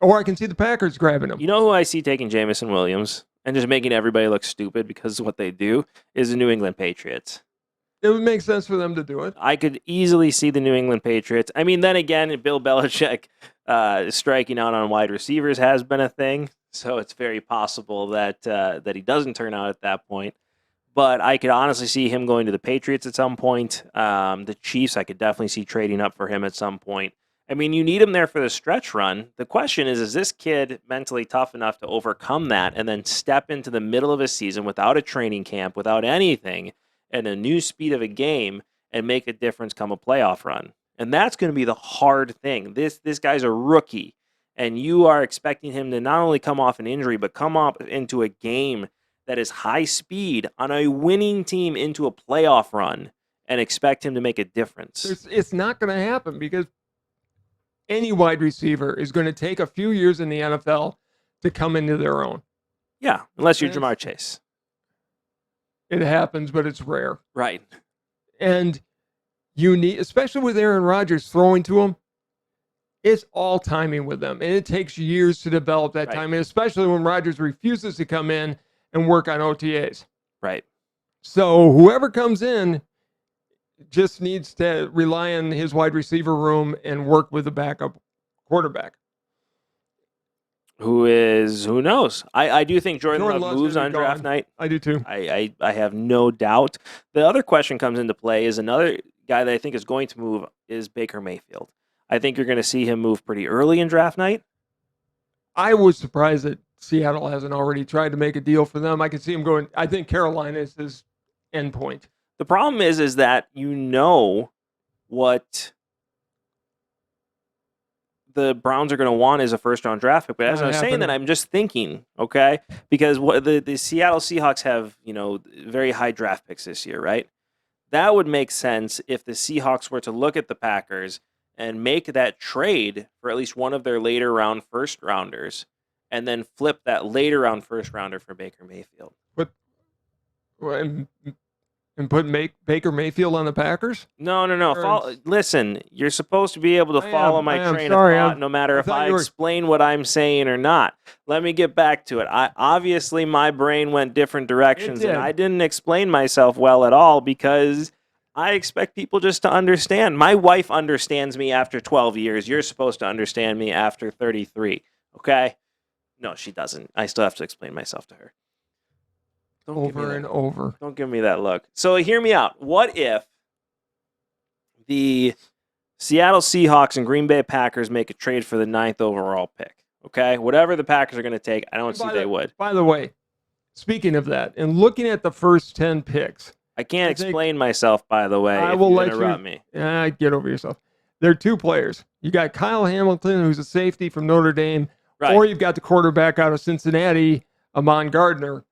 S2: Or I can see the Packers grabbing him.
S1: You know who I see taking Jameson Williams and just making everybody look stupid because of what they do is the New England Patriots.
S2: It would make sense for them to do it.
S1: I could easily see the New England Patriots. I mean, then again, Bill Belichick striking out on wide receivers has been a thing, so it's very possible that he doesn't turn out at that point. But I could honestly see him going to the Patriots at some point. The Chiefs, I could definitely see trading up for him at some point. I mean, you need him there for the stretch run. The question is this kid mentally tough enough to overcome that and then step into the middle of a season without a training camp, without anything, and a new speed of a game, and make a difference come a playoff run. And that's going to be the hard thing. This guy's a rookie, and you are expecting him to not only come off an injury, but come up into a game that is high speed on a winning team into a playoff run and expect him to make a difference.
S2: It's not going to happen because any wide receiver is going to take a few years in the NFL to come into their own.
S1: Yeah, unless you're Jamar Chase.
S2: It happens, but it's rare.
S1: Right.
S2: And you need, especially with Aaron Rodgers throwing to him, it's all timing with them. And it takes years to develop that timing, especially when Rodgers refuses to come in and work on OTAs.
S1: Right.
S2: So whoever comes in just needs to rely on his wide receiver room and work with the backup quarterback.
S1: Who knows? I do think Jordan Love moves on draft night.
S2: I do too.
S1: I have no doubt. The other question comes into play is another guy that I think is going to move is Baker Mayfield. I think you're going to see him move pretty early in draft night.
S2: I was surprised that Seattle hasn't already tried to make a deal for them. I could see him going. I think Carolina is his end point.
S1: The problem is that you know what the Browns are going to want is a first-round draft pick. But as I was saying that, I'm just thinking, okay, because what the Seattle Seahawks have, very high draft picks this year, right? That would make sense if the Seahawks were to look at the Packers and make that trade for at least one of their later round first-rounders and then flip that later round first-rounder for Baker Mayfield.
S2: And put Baker Mayfield on the Packers?
S1: No. Listen, you're supposed to be able to follow my train of thought no matter if I explain what I'm saying or not. Let me get back to it. Obviously, my brain went different directions, and I didn't explain myself well at all because I expect people just to understand. My wife understands me after 12 years. You're supposed to understand me after 33, okay? No, she doesn't. I still have to explain myself to her.
S2: Over and over.
S1: Don't give me that look. So hear me out. What if the Seattle Seahawks and Green Bay Packers make a trade for the 9th overall pick? Okay? Whatever the Packers are going to take, I don't see they would.
S2: By the way, speaking of that, and looking at the first 10 picks.
S1: I can't explain myself, by the way,
S2: I
S1: if
S2: will
S1: you
S2: let
S1: interrupt me.
S2: Get over yourself. There are two players. You got Kyle Hamilton, who's a safety from Notre Dame, or you've got the quarterback out of Cincinnati, Amon Gardner.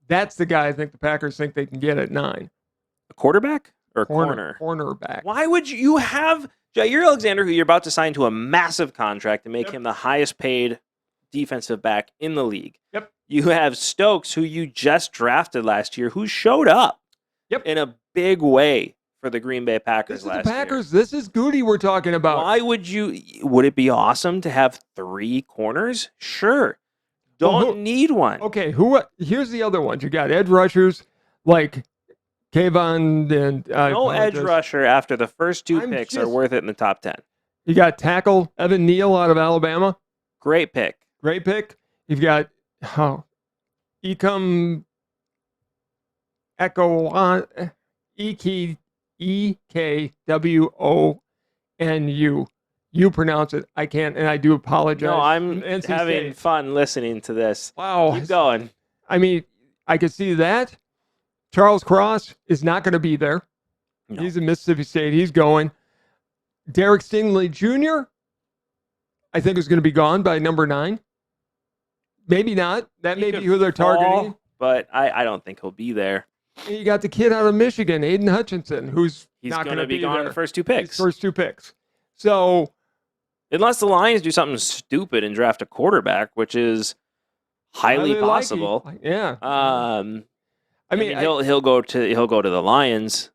S2: That's the guy I think the Packers think they can get at 9.
S1: A quarterback or a corner?
S2: Cornerback.
S1: Why would you have Jair Alexander, who you're about to sign to a massive contract and make him the highest paid defensive back in the league?
S2: Yep.
S1: You have Stokes, who you just drafted last year, who showed up in a big way for the Green Bay Packers last year.
S2: This is Goody we're talking about.
S1: Why would it be awesome to have 3 corners? Sure. Don't need one.
S2: Okay, here's the other ones. You got edge rushers like Kayvon and
S1: no edge rusher after the first 2 picks are worth it in the top 10.
S2: You got tackle Evan Neal out of Alabama.
S1: Great pick.
S2: You've got Ekwonu. You pronounce it. I can't, and I do apologize.
S1: No, I'm having fun listening to this.
S2: Wow.
S1: Keep going.
S2: I mean, I could see that. Charles Cross is not going to be there. No. He's in Mississippi State. He's going. Derek Stingley Jr., I think is going to be gone by number 9. Maybe not. That may be who they're targeting.
S1: But I don't think he'll be there.
S2: And you got the kid out of Michigan, Aiden Hutchinson, who's not going to be gone
S1: in the first 2 picks.
S2: So,
S1: unless the Lions do something stupid and draft a quarterback, which is highly possible.
S2: Yeah.
S1: I mean, he'll go to the Lions,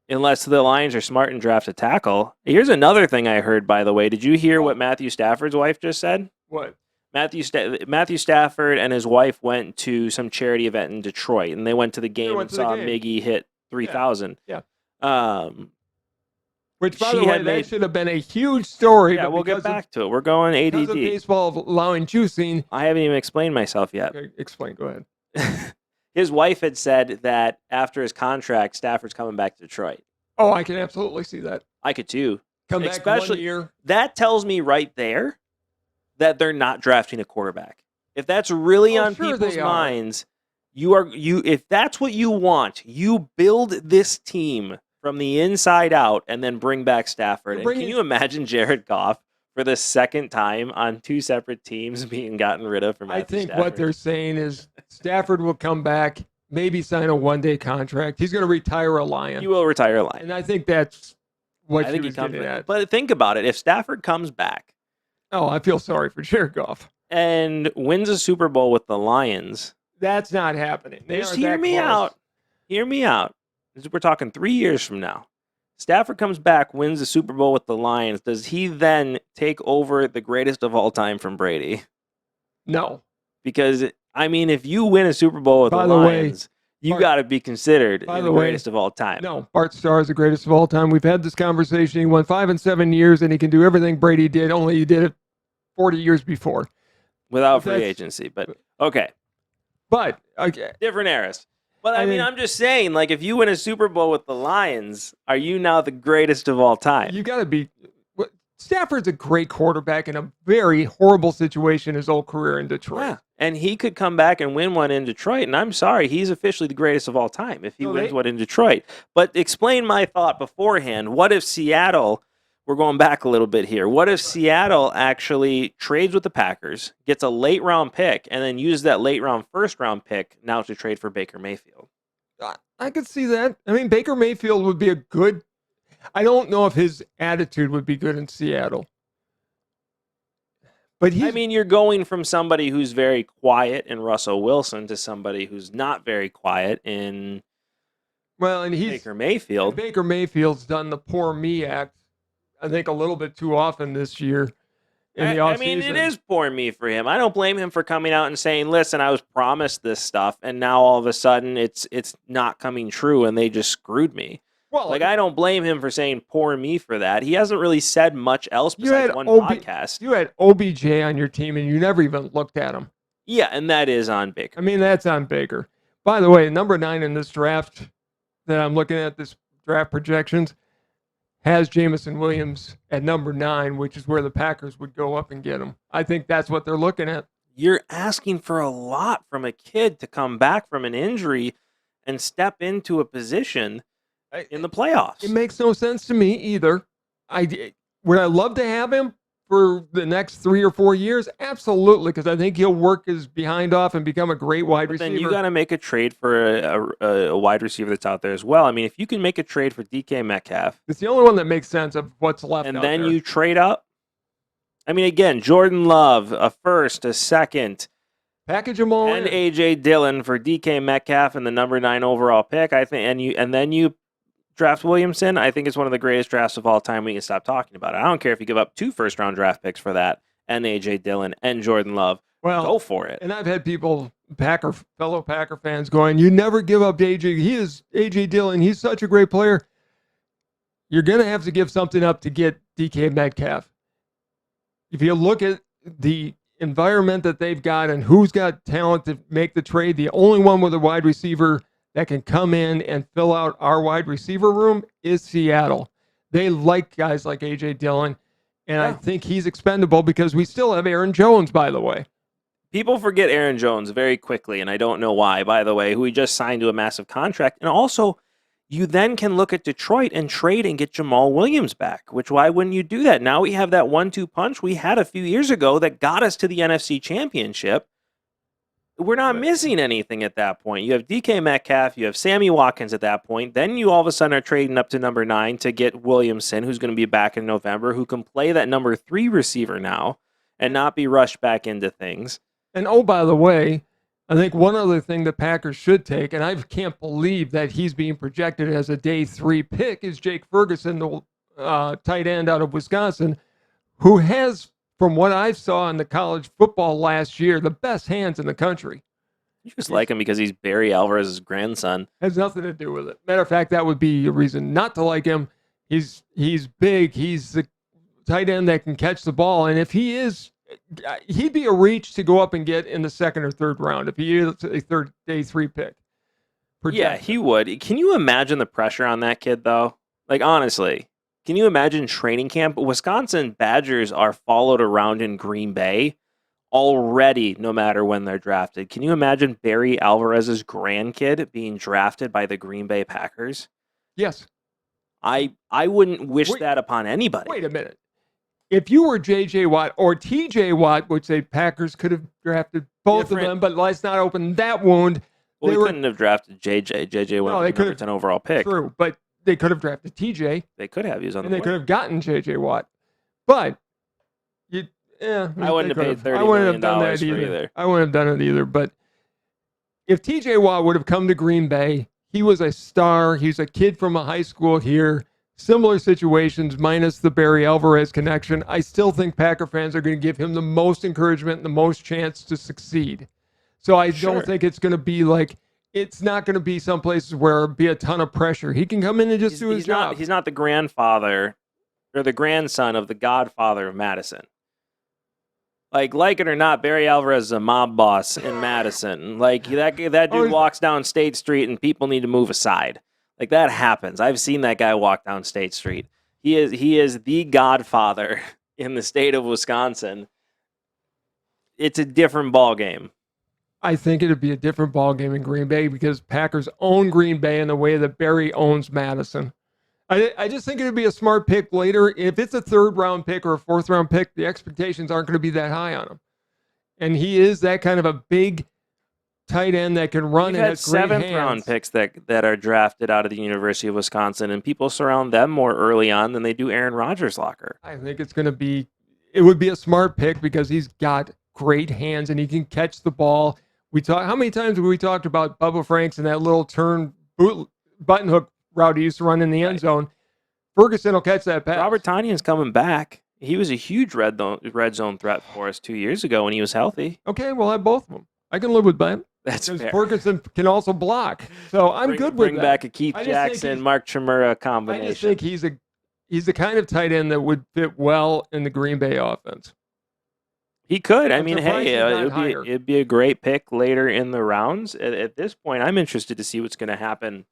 S1: unless the Lions are smart and draft a tackle. Here's another thing I heard, by the way. Did you hear what Matthew Stafford's wife just said?
S2: What?
S1: Matthew Stafford and his wife went to some charity event in Detroit, and they went to the game and saw Miggy hit 3,000.
S2: Yeah. Which, by the way, that should have been a huge story.
S1: Yeah, we'll get back to it. We're going ADD.
S2: Because of baseball allowing juicing.
S1: I haven't even explained myself yet.
S2: Okay, explain. Go ahead.
S1: His wife had said that after his contract, Stafford's coming back to Detroit.
S2: Oh, I can absolutely see that.
S1: I could too.
S2: Come back
S1: Especially
S2: 1 year.
S1: That tells me right there that they're not drafting a quarterback. If that's really on people's minds, if that's what you want, you build this team from the inside out and then bring back Stafford. And
S2: Bring
S1: can
S2: in-
S1: you imagine Jared Goff for the second time on two separate teams being gotten rid of for Matthew
S2: I think
S1: Stafford?
S2: what they're saying is Stafford will come back, maybe sign a one-day contract. He's going to retire a Lion.
S1: He will retire a Lion.
S2: And I think that's what
S1: I think
S2: he
S1: he
S2: was
S1: comes
S2: getting
S1: back.
S2: at.
S1: But think about it. If Stafford comes back
S2: Oh, I feel sorry for Jared Goff.
S1: and wins a Super Bowl with the Lions,
S2: That's not happening. They
S1: just
S2: aren't
S1: hear
S2: that
S1: me
S2: close.
S1: out. Hear me out. We're talking 3 years from now. Stafford comes back, wins the Super Bowl with the Lions. Does he then take over the greatest of all time from Brady?
S2: No.
S1: Because, I mean, if you win a Super Bowl with
S2: By
S1: the
S2: the way,
S1: Lions, you
S2: Bart-
S1: got to be considered
S2: by
S1: the
S2: the way,
S1: greatest of all time.
S2: No, Bart Starr is the greatest of all time. We've had this conversation. He won 5 and 7 years, and he can do everything Brady did, only he did it 40 years before.
S1: Without
S2: But
S1: free
S2: that's-
S1: agency. But, okay,
S2: But, okay,
S1: different eras. But, I
S2: I
S1: mean,
S2: mean-
S1: I'm just saying, like, if you win a Super Bowl with the Lions, are you now the greatest of all time?
S2: you got to be. Stafford's a great quarterback in a very horrible situation his whole career in Detroit.
S1: Yeah, and he could come back and win one in Detroit, and I'm sorry, he's officially the greatest of all time if he
S2: So
S1: wins
S2: they-
S1: one in Detroit. But explain my thought beforehand. What if Seattle, we're going back a little bit here, what if Seattle actually trades with the Packers, gets a late-round pick, and then uses that late-round first-round pick now to trade for Baker Mayfield?
S2: I could see that. I mean, Baker Mayfield would be a good. I don't know if his attitude would be good in Seattle. But he's,
S1: I mean, you're going from somebody who's very quiet in Russell Wilson to somebody who's not very quiet in
S2: well, and he's
S1: Baker Mayfield.
S2: Baker Mayfield's done the poor me act, I think, a little bit too often this year in the offseason.
S1: I mean, it is poor me for him. I don't blame him for coming out and saying, "Listen, I was promised this stuff, and now all of a sudden it's not coming true, and they just screwed me."
S2: Well,
S1: Like, I don't blame him for saying "poor me" for that. He hasn't really said much else
S2: You
S1: besides
S2: had
S1: one
S2: OB
S1: podcast.
S2: you had OBJ on your team, and you never even looked at him.
S1: Yeah, and that is on Baker.
S2: I mean, that's on Baker. By the way, number 9 in this draft that I'm looking at, this draft projections, has Jamison Williams at number 9, which is where the Packers would go up and get him. I think that's what they're looking at.
S1: You're asking for a lot from a kid to come back from an injury and step into a position in the playoffs.
S2: It makes no sense to me either. Would I love to have him for the next 3 or 4 years? Absolutely, because I think he'll work his behind off and become a great wide
S1: But
S2: receiver.
S1: then you got to make a trade for a wide receiver that's out there as well. I mean, if you can make a trade for DK Metcalf,
S2: It's the only one that makes sense of what's left.
S1: and
S2: out
S1: then
S2: there.
S1: you trade up. I mean, again, Jordan Love, a first, a second,
S2: package them all
S1: and
S2: in.
S1: AJ Dillon for DK Metcalf and the number 9 overall pick. I think, and then you draft Williamson. I think it's one of the greatest drafts of all time. We can stop talking about it. I don't care if you give up 2 first-round draft picks for that, and AJ Dillon and Jordan Love.
S2: Well,
S1: Go for it.
S2: and I've had people, fellow Packer fans, going, "You never give up to AJ. He is AJ Dillon. He's such a great player." You're gonna have to give something up to get DK Metcalf. If you look at the environment that they've got and who's got talent to make the trade, the only one with a wide receiver that can come in and fill out our wide receiver room is Seattle. They like guys like AJ Dillon, and I
S1: Yeah.
S2: think he's expendable because we still have Aaron Jones, by the way.
S1: People forget Aaron Jones very quickly, and I don't know why, by the way, who he just signed to a massive contract. And also, you then can look at Detroit and trade and get Jamal Williams back, which why wouldn't you do that? Now we have that 1-2 punch we had a few years ago that got us to the NFC Championship. We're not missing anything at that point. You have DK Metcalf, you have Sammy Watkins at that point. Then you all of a sudden are trading up to number 9 to get Williamson, who's going to be back in November, who can play that number 3 receiver now and not be rushed back into things.
S2: And oh, by the way, I think one other thing the Packers should take, and I can't believe that he's being projected as a day 3 pick, is Jake Ferguson, the tight end out of Wisconsin, who has, from what I saw in the college football last year, the best hands in the country.
S1: You just like him because he's Barry Alvarez's grandson.
S2: Has nothing to do with it. Matter of fact, that would be a reason not to like him. He's big. He's the tight end that can catch the ball, and if he is, he'd be a reach to go up and get in the 2nd or 3rd round if he is a day 3 pick.
S1: Yeah, he would. Can you imagine the pressure on that kid, though? Like, honestly, can you imagine training camp? Wisconsin Badgers are followed around in Green Bay already, no matter when they're drafted. Can you imagine Barry Alvarez's grandkid being drafted by the Green Bay Packers?
S2: Yes.
S1: I wouldn't wish
S2: Wait-
S1: that upon anybody.
S2: Wait a minute. If you were J.J. Watt or T.J. Watt, which the Packers could have drafted both
S1: Different.
S2: of them, but let's not open that wound.
S1: Well,
S2: They
S1: we
S2: were
S1: couldn't have drafted JJ. JJ went
S2: No,
S1: with
S2: they
S1: the number
S2: could've-
S1: 10 overall pick.
S2: true, but they could have drafted T.J.
S1: They could have. He was on
S2: and
S1: the
S2: they
S1: board.
S2: could have gotten J.J. Watt. But
S1: I wouldn't have paid $30
S2: I wouldn't have
S1: million
S2: done that
S1: for
S2: either.
S1: either.
S2: I wouldn't have done it either. But if T.J. Watt would have come to Green Bay, he was a star. He's a kid from a high school here. Similar situations, minus the Barry Alvarez connection. I still think Packer fans are going to give him the most encouragement and the most chance to succeed. So I
S1: Sure.
S2: don't think it's going to be like, it's not going to be some places where it'll be a ton of pressure. He can come in and just do his job.
S1: He's not the grandfather or the grandson of the godfather of Madison. Like it or not, Barry Alvarez is a mob boss in Madison. Like that dude walks down State Street and people need to move aside. Like that happens. I've seen that guy walk down State Street. He is the godfather in the state of Wisconsin. It's a different ball game.
S2: I think it'd be a different ball game in Green Bay because Packers own Green Bay in the way that Barry owns Madison. I just think it'd be a smart pick later. If it's a 3rd round pick or a 4th round pick, the expectations aren't going to be that high on him. And he is that kind of a big tight end that can run.
S1: We've
S2: and
S1: had
S2: has great
S1: 7th
S2: hands.
S1: round picks that are drafted out of the University of Wisconsin, and people surround them more early on than they do Aaron Rodgers' locker.
S2: I think it would be a smart pick because he's got great hands and he can catch the ball. How many times have we talked about Bubba Franks and that little turn button hook route he used to run in the end zone? Ferguson will catch that pass.
S1: Robert Tonyan's coming back. He was a huge red zone threat for us 2 years ago when he was healthy.
S2: Okay, we'll have both of them. I can live with that.
S1: That's
S2: Because
S1: fair.
S2: Ferguson can also block. So I'm good with
S1: Bring
S2: that.
S1: back a Keith
S2: I just think
S1: Jackson,
S2: he's-
S1: Mark Chimura
S2: I
S1: combination.
S2: just think he's the kind of tight end that would fit well in the Green Bay offense.
S1: He could. I
S2: I'm
S1: mean,
S2: surprised
S1: hey,
S2: he's not higher.
S1: it'd be a great pick later in the rounds. At this point, I'm interested to see what's going to happen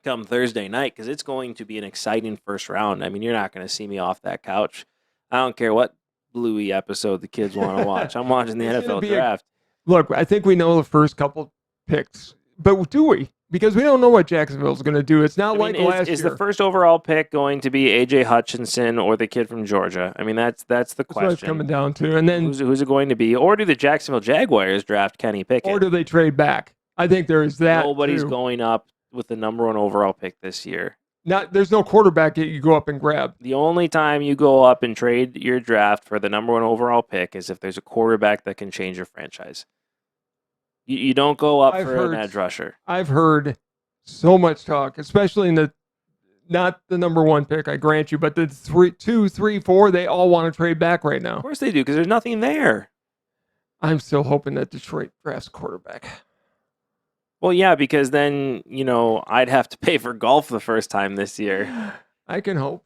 S1: come Thursday night because it's going to be an exciting first round. I mean, you're not going to see me off that couch. I don't care what Bluey episode the kids want to watch. I'm watching the
S2: It's gonna
S1: NFL
S2: be
S1: draft.
S2: Look, I think we know the first couple picks, but do we? Because we don't know what Jacksonville's going to do. It's not like last
S1: Is
S2: year.
S1: the first overall pick going to be A.J. Hutchinson or the kid from Georgia? I mean, that's the
S2: That's what it's
S1: question.
S2: coming down to. And then,
S1: Who's it going to be? Or do the Jacksonville Jaguars draft Kenny Pickett?
S2: or do they trade back? I think there's that.
S1: Nobody's
S2: too.
S1: going up with the number 1 overall pick this year.
S2: There's no quarterback that you go up and grab.
S1: The only time you go up and trade your draft for the number 1 overall pick is if there's a quarterback that can change your franchise. You don't go up for an edge rusher.
S2: I've heard so much talk, especially in not the number 1 pick, I grant you, but the 2, 3, 4, they all want to trade back right now.
S1: Of course they do, because there's nothing there.
S2: I'm still hoping that Detroit drafts quarterback.
S1: Well, yeah, because then, I'd have to pay for golf the first time this year.
S2: I can hope.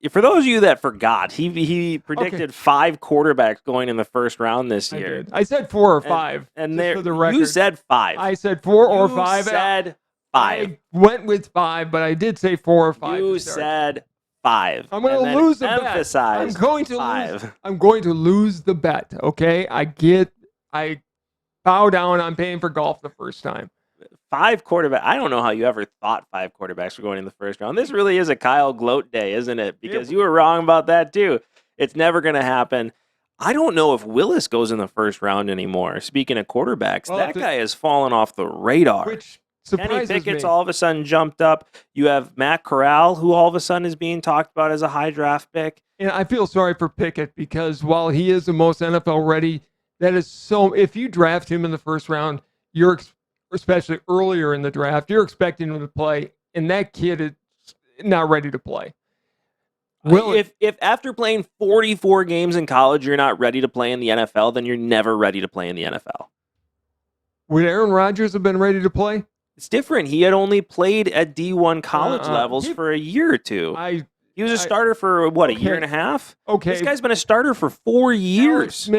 S1: For those of you that forgot, he predicted 5 quarterbacks going in the first round this
S2: I
S1: year.
S2: did. I said 4 or 5.
S1: And
S2: just
S1: there,
S2: for the record.
S1: you said 5.
S2: I said 4 or
S1: You
S2: 5.
S1: said 5.
S2: I went with 5, but I did say 4 or 5.
S1: You
S2: to start.
S1: said 5.
S2: I'm going
S1: And
S2: to
S1: then
S2: lose the bet.
S1: emphasize
S2: I'm going to
S1: 5.
S2: lose. I'm going to lose the bet. Okay, I bow down. I'm paying for golf the first time.
S1: 5 quarterbacks. I don't know how you ever thought 5 quarterbacks were going in the first round. This really is a Kyle Gloat day, isn't it? Because you were wrong about that too. It's never going to happen. I don't know if Willis goes in the first round anymore. Speaking of quarterbacks,
S2: Well,
S1: that guy has fallen off the radar.
S2: Which
S1: Kenny
S2: surprises
S1: Pickett's
S2: me.
S1: all of a sudden jumped up. You have Matt Corral, who all of a sudden is being talked about as a high draft pick.
S2: And I feel sorry for Pickett because while he is the most NFL ready, that is so. If you draft him in the first round, especially earlier in the draft, you're expecting him to play, and that kid is not ready to play.
S1: If after playing 44 games in college, you're not ready to play in the NFL, then you're never ready to play in the NFL.
S2: Would Aaron Rodgers have been ready to play?
S1: It's different. He had only played at D1 college levels for a year or two. He was a starter for, a year and a half?
S2: Okay.
S1: This guy's been a starter for 4 years.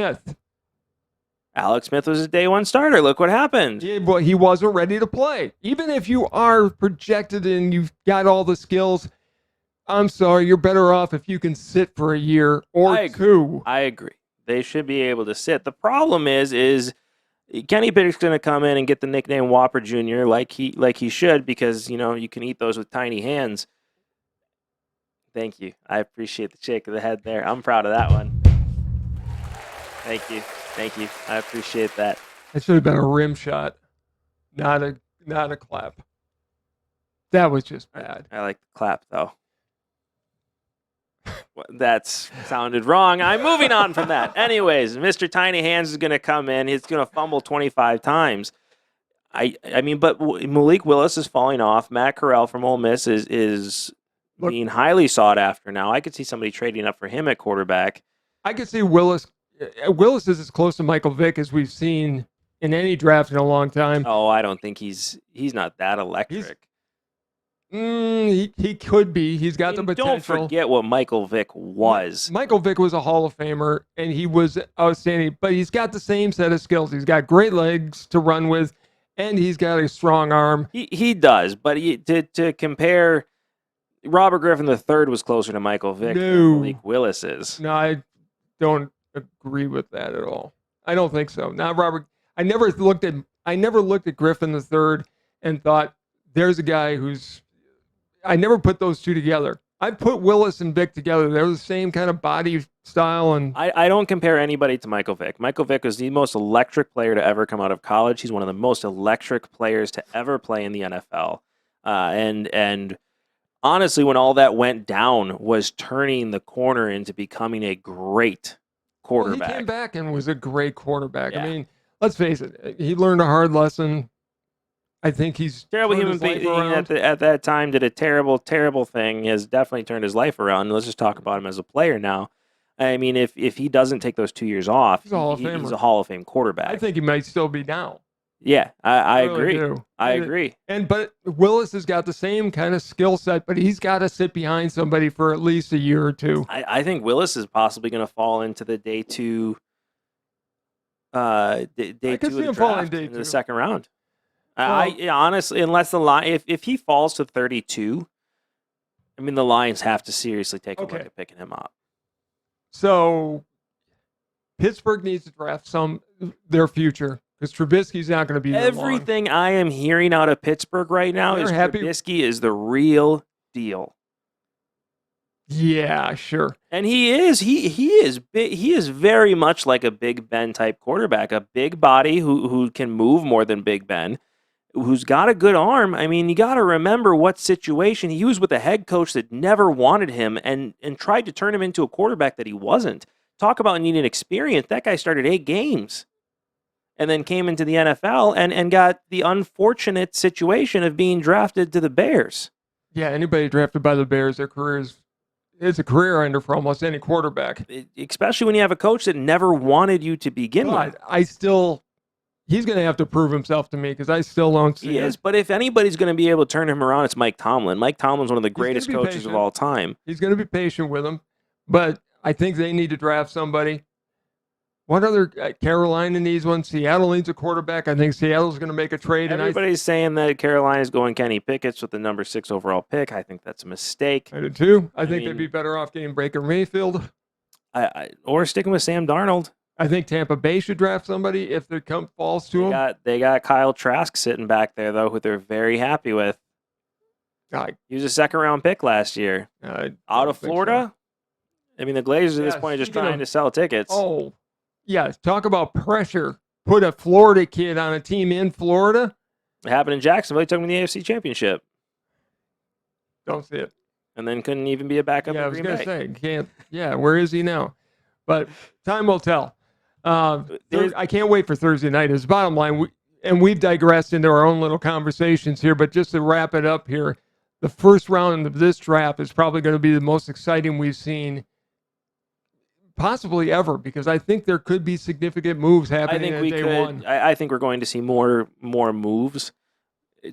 S1: Alex Smith was a day 1 starter. Look what happened.
S2: Yeah, but he wasn't ready to play. Even if you are projected and you've got all the skills, I'm sorry, you're better off if you can sit for a year or 2.
S1: I agree. They should be able to sit. The problem is Kenny Pickett's going to come in and get the nickname Whopper Jr. like he should because, you can eat those with tiny hands. Thank you. I appreciate the shake of the head there. I'm proud of that one. Thank you. Thank you. I appreciate that.
S2: That should have been a rim shot, not a clap. That was just bad.
S1: I like the clap, though. That's sounded wrong. I'm moving on from that. Anyways, Mr. Tiny Hands is going to come in. He's going to fumble 25 times. I mean, but Malik Willis is falling off. Matt Corral from Ole Miss is being highly sought after now. I could see somebody trading up for him at quarterback.
S2: I could see Willis. Willis is as close to Michael Vick as we've seen in any draft in a long time.
S1: Oh, I don't think he's not that electric.
S2: He could be. He's got the potential.
S1: Don't forget what Michael Vick was.
S2: Michael Vick was a Hall of Famer, and he was outstanding. But he's got the same set of skills. He's got great legs to run with, and he's got a strong arm.
S1: He does, but to compare, Robert Griffin III was closer to Michael Vick than Malik Willis is.
S2: No, I don't agree with that at all. I don't think so. Not Robert. I never looked at Griffin III and thought there's a guy who's. I never put those two together. I put Willis and Vick together. They're the same kind of body style. And
S1: I don't compare anybody to Michael Vick. Michael Vick was the most electric player to ever come out of college. He's one of the most electric players to ever play in the NFL. And honestly, when all that went down, was turning the corner into becoming a great quarterback.
S2: Well, he came back and was a great quarterback.
S1: Yeah.
S2: I mean, let's face it. He learned a hard lesson. I think he's
S1: terrible human being at that time. Did a terrible thing. He has definitely turned his life around. Let's just talk about him as a player now. I mean, if he doesn't take those 2 years off, he's a Hall of Fame quarterback.
S2: I think he might still be now.
S1: Yeah, I
S2: really
S1: agree. I agree.
S2: But Willis has got the same kind of skill set, but he's got to sit behind somebody for at least a year or two.
S1: I think Willis is possibly going to fall into the day two. Day two of the draft, into the second round. I honestly, unless the line, if he falls to 32, I mean, the Lions have to seriously take a look at picking him up.
S2: So Pittsburgh needs to draft their future because Trubisky's not going to be there
S1: Everything I am hearing out of Pittsburgh right now is Trubisky is the real deal.
S2: Yeah, sure.
S1: And he is big. He is very much like a Big Ben type quarterback, a big body who can move more than Big Ben, who's got a good arm. I mean, you got to remember what situation he was with a head coach that never wanted him and tried to turn him into a quarterback that he wasn't. Talk about needing experience. That guy started 8 games and then came into the NFL and got the unfortunate situation of being drafted to the Bears.
S2: Yeah, anybody drafted by the Bears, it's a career ender for almost any quarterback.
S1: Especially when you have a coach that never wanted you to begin with.
S2: He's going to have to prove himself to me because I still don't see it.
S1: He is, but if anybody's going to be able to turn him around, it's Mike Tomlin. Mike Tomlin's one of the greatest coaches of all time.
S2: He's going to be patient with him, but I think they need to draft somebody. What other? Carolina needs one. Seattle needs a quarterback. I think Seattle's going to make a trade.
S1: Everybody's saying that Carolina's going Kenny Pickett's with the number 6 overall pick. I think that's a mistake.
S2: I do too. I think they'd be better off getting Baker Mayfield.
S1: Or sticking with Sam Darnold.
S2: I think Tampa Bay should draft somebody if it falls to them.
S1: They got Kyle Trask sitting back there, though, who they're very happy with. He was a second-round pick last year. Out of Florida? So. I mean, the Glazers at this point are just trying to sell tickets.
S2: Oh, yeah. Talk about pressure. Put a Florida kid on a team in Florida.
S1: It happened in Jacksonville. He took him to the AFC Championship.
S2: Don't see it.
S1: And then couldn't even be a backup in Green Bay.
S2: I was going to say, can't. Yeah, where is he now? But time will tell. I can't wait for Thursday night. Is the bottom line, we've digressed into our own little conversations here, but just to wrap it up here, the first round of this draft is probably going to be the most exciting we've seen possibly ever, because I think there could be significant moves happening on day one.
S1: I think we're going to see more moves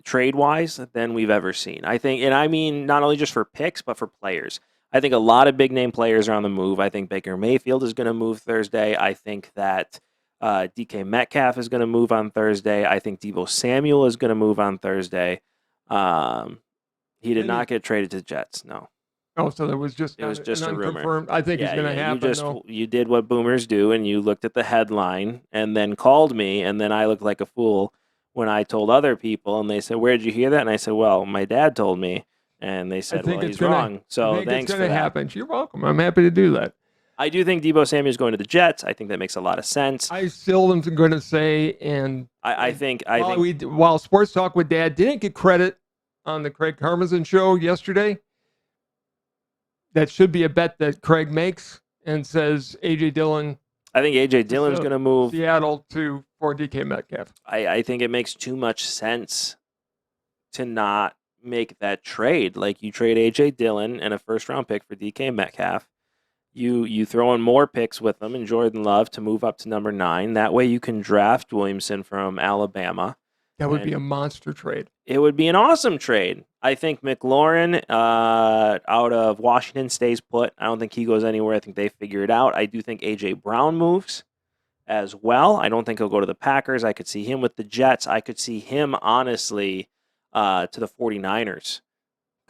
S1: trade-wise than we've ever seen. I think, and I mean not only just for picks, but for players. I think a lot of big-name players are on the move. I think Baker Mayfield is going to move Thursday. I think that DK Metcalf is going to move on Thursday. I think Deebo Samuel is going to move on Thursday. He did not get traded to the Jets, no.
S2: Oh, so it was just
S1: a rumor.
S2: I think it's going to happen.
S1: You did what boomers do, and you looked at the headline and then called me, and then I looked like a fool when I told other people, and they said, "Where did you hear that?" And I said, "Well, my dad told me." And they
S2: I
S1: said,
S2: think
S1: well,
S2: it's
S1: he's wrong. So thanks
S2: it's
S1: for
S2: going to
S1: that.
S2: happen. You're welcome. I'm happy to do that.
S1: I do think Deebo Samuel's going to the Jets. I think that makes a lot of sense.
S2: I still am going to say, and
S1: I think
S2: while Sports Talk with Dad didn't get credit on the Craig Karmazin show yesterday, that should be a bet that Craig makes and says A.J. Dillon.
S1: I think A.J. Dillon's going to move
S2: Seattle for DK Metcalf.
S1: I think it makes too much sense to not make that trade. Like, you trade A.J. Dillon and a first-round pick for DK Metcalf. You throw in more picks with them and Jordan Love to move up to number 9. That way you can draft Williamson from Alabama.
S2: That would be a monster trade.
S1: It would be an awesome trade. I think McLaurin out of Washington stays put. I don't think he goes anywhere. I think they figure it out. I do think A.J. Brown moves as well. I don't think he'll go to the Packers. I could see him with the Jets. I could see him, honestly, to the 49ers.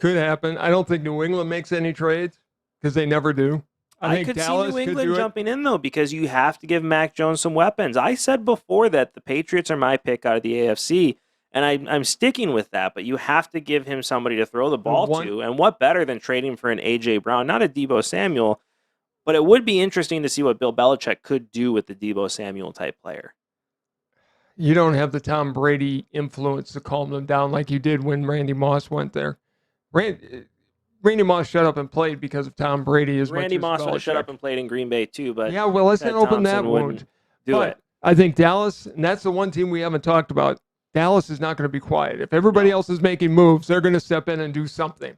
S2: Could happen. I don't think New England makes any trades because they never do.
S1: I could see New England jumping in, though, because you have to give Mac Jones some weapons. I said before that the Patriots are my pick out of the AFC, and I'm sticking with that, but you have to give him somebody to throw the ball to, and what better than trading for an A.J. Brown, not a Deebo Samuel, but it would be interesting to see what Bill Belichick could do with the Deebo Samuel type player.
S2: You don't have the Tom Brady influence to calm them down like you did when Randy Moss went there. Randy Moss shut up and played because of Tom Brady.
S1: Randy Moss would have shut up and played in Green Bay too, but
S2: yeah, well, let's not open that wound. But I think Dallas, and that's the one team we haven't talked about. Dallas is not going to be quiet. If everybody else is making moves, they're going to step in and do something.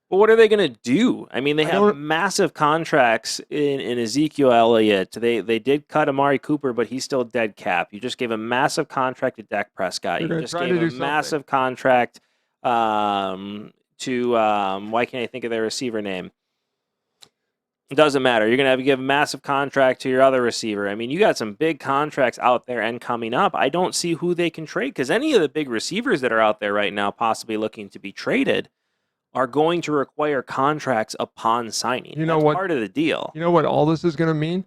S1: Well, what are they going to do? I mean, they have massive contracts in Ezekiel Elliott. They did cut Amari Cooper, but he's still dead cap. You just gave a massive contract to Dak Prescott. You just gave a massive contract to why can't I think of their receiver name? It doesn't matter. You're going to give a massive contract to your other receiver. I mean, you got some big contracts out there and coming up. I don't see who they can trade because any of the big receivers that are out there right now possibly looking to be traded are going to require contracts upon signing.
S2: You know what?
S1: Part of the deal.
S2: You know what all this is going to mean?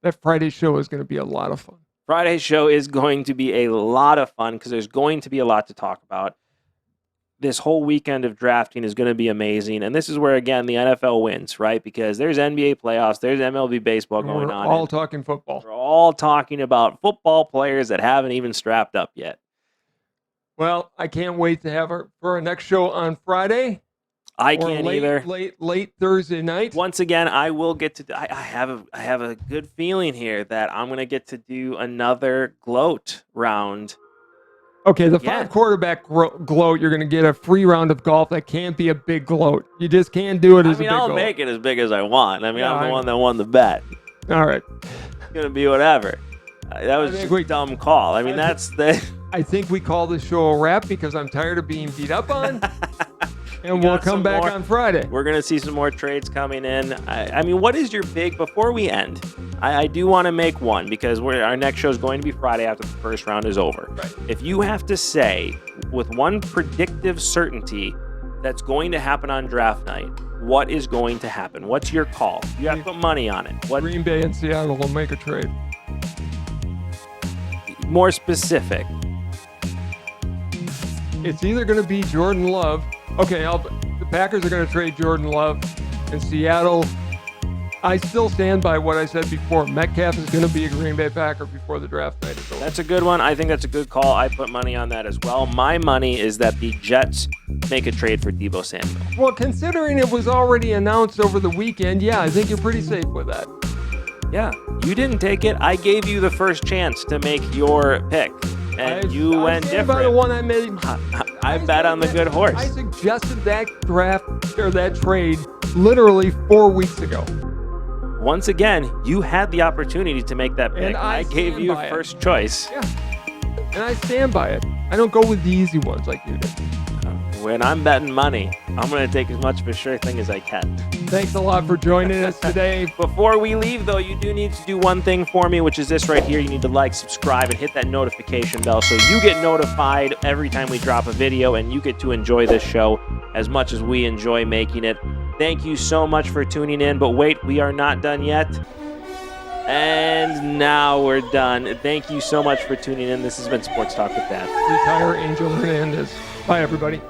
S2: That Friday show is going to be a lot of fun.
S1: Friday's show is going to be a lot of fun because there's going to be a lot to talk about. This whole weekend of drafting is going to be amazing. And this is where, again, the NFL wins, right? Because there's NBA playoffs, there's MLB baseball going on.
S2: We're all talking football.
S1: We're all talking about football players that haven't even strapped up yet.
S2: Well, I can't wait to have for our next show on Friday.
S1: I can't either.
S2: Late Thursday night.
S1: Once again, I will get to. I have a good feeling here that I'm going to get to do another gloat round.
S2: Okay, the 5 quarterback gloat, you're going to get a free round of golf. That can't be a big gloat. You just can't do it as a big gloat.
S1: I'll make it as big as I want. I'm the one that won the bet.
S2: All right.
S1: It's going to be whatever. That was just a dumb call. I mean,
S2: I think we call this show a wrap because I'm tired of being beat up on. And we'll come back on Friday.
S1: We're going to see some more trades coming in. I mean, what is your big, before we end, I do want to make one because our next show is going to be Friday after the first round is over.
S2: Right.
S1: If you have to say with one predictive certainty that's going to happen on draft night, what is going to happen? What's your call? You have to put money on it.
S2: Green Bay and Seattle will make a trade.
S1: More specific.
S2: It's either going to be Jordan Love. Okay, the Packers are going to trade Jordan Love. In Seattle, I still stand by what I said before. Metcalf is going to be a Green Bay Packer before the draft night is over.
S1: That's a good one. I think that's a good call. I put money on that as well. My money is that the Jets make a trade for Deebo Samuel.
S2: Well, considering it was already announced over the weekend, yeah, I think you're pretty safe with that.
S1: Yeah, you didn't take it. I gave you the first chance to make your pick, and you went different.
S2: By the one I made.
S1: I bet on the good horse.
S2: I suggested that draft or that trade literally 4 weeks ago.
S1: Once again, you had the opportunity to make that pick.
S2: And
S1: I gave you first choice.
S2: Yeah, and I stand by it. I don't go with the easy ones like you did.
S1: When I'm betting money, I'm going to take as much of a sure thing as I can.
S2: Thanks a lot for joining us today.
S1: Before we leave, though, you do need to do one thing for me, which is this right here. You need to like, subscribe, and hit that notification bell so you get notified every time we drop a video and you get to enjoy this show as much as we enjoy making it. Thank you so much for tuning in, but wait, we are not done yet. And now we're done. Thank you so much for tuning in. This has been Sports Talk with Dad.
S2: Retire Angel Hernandez. Bye, everybody.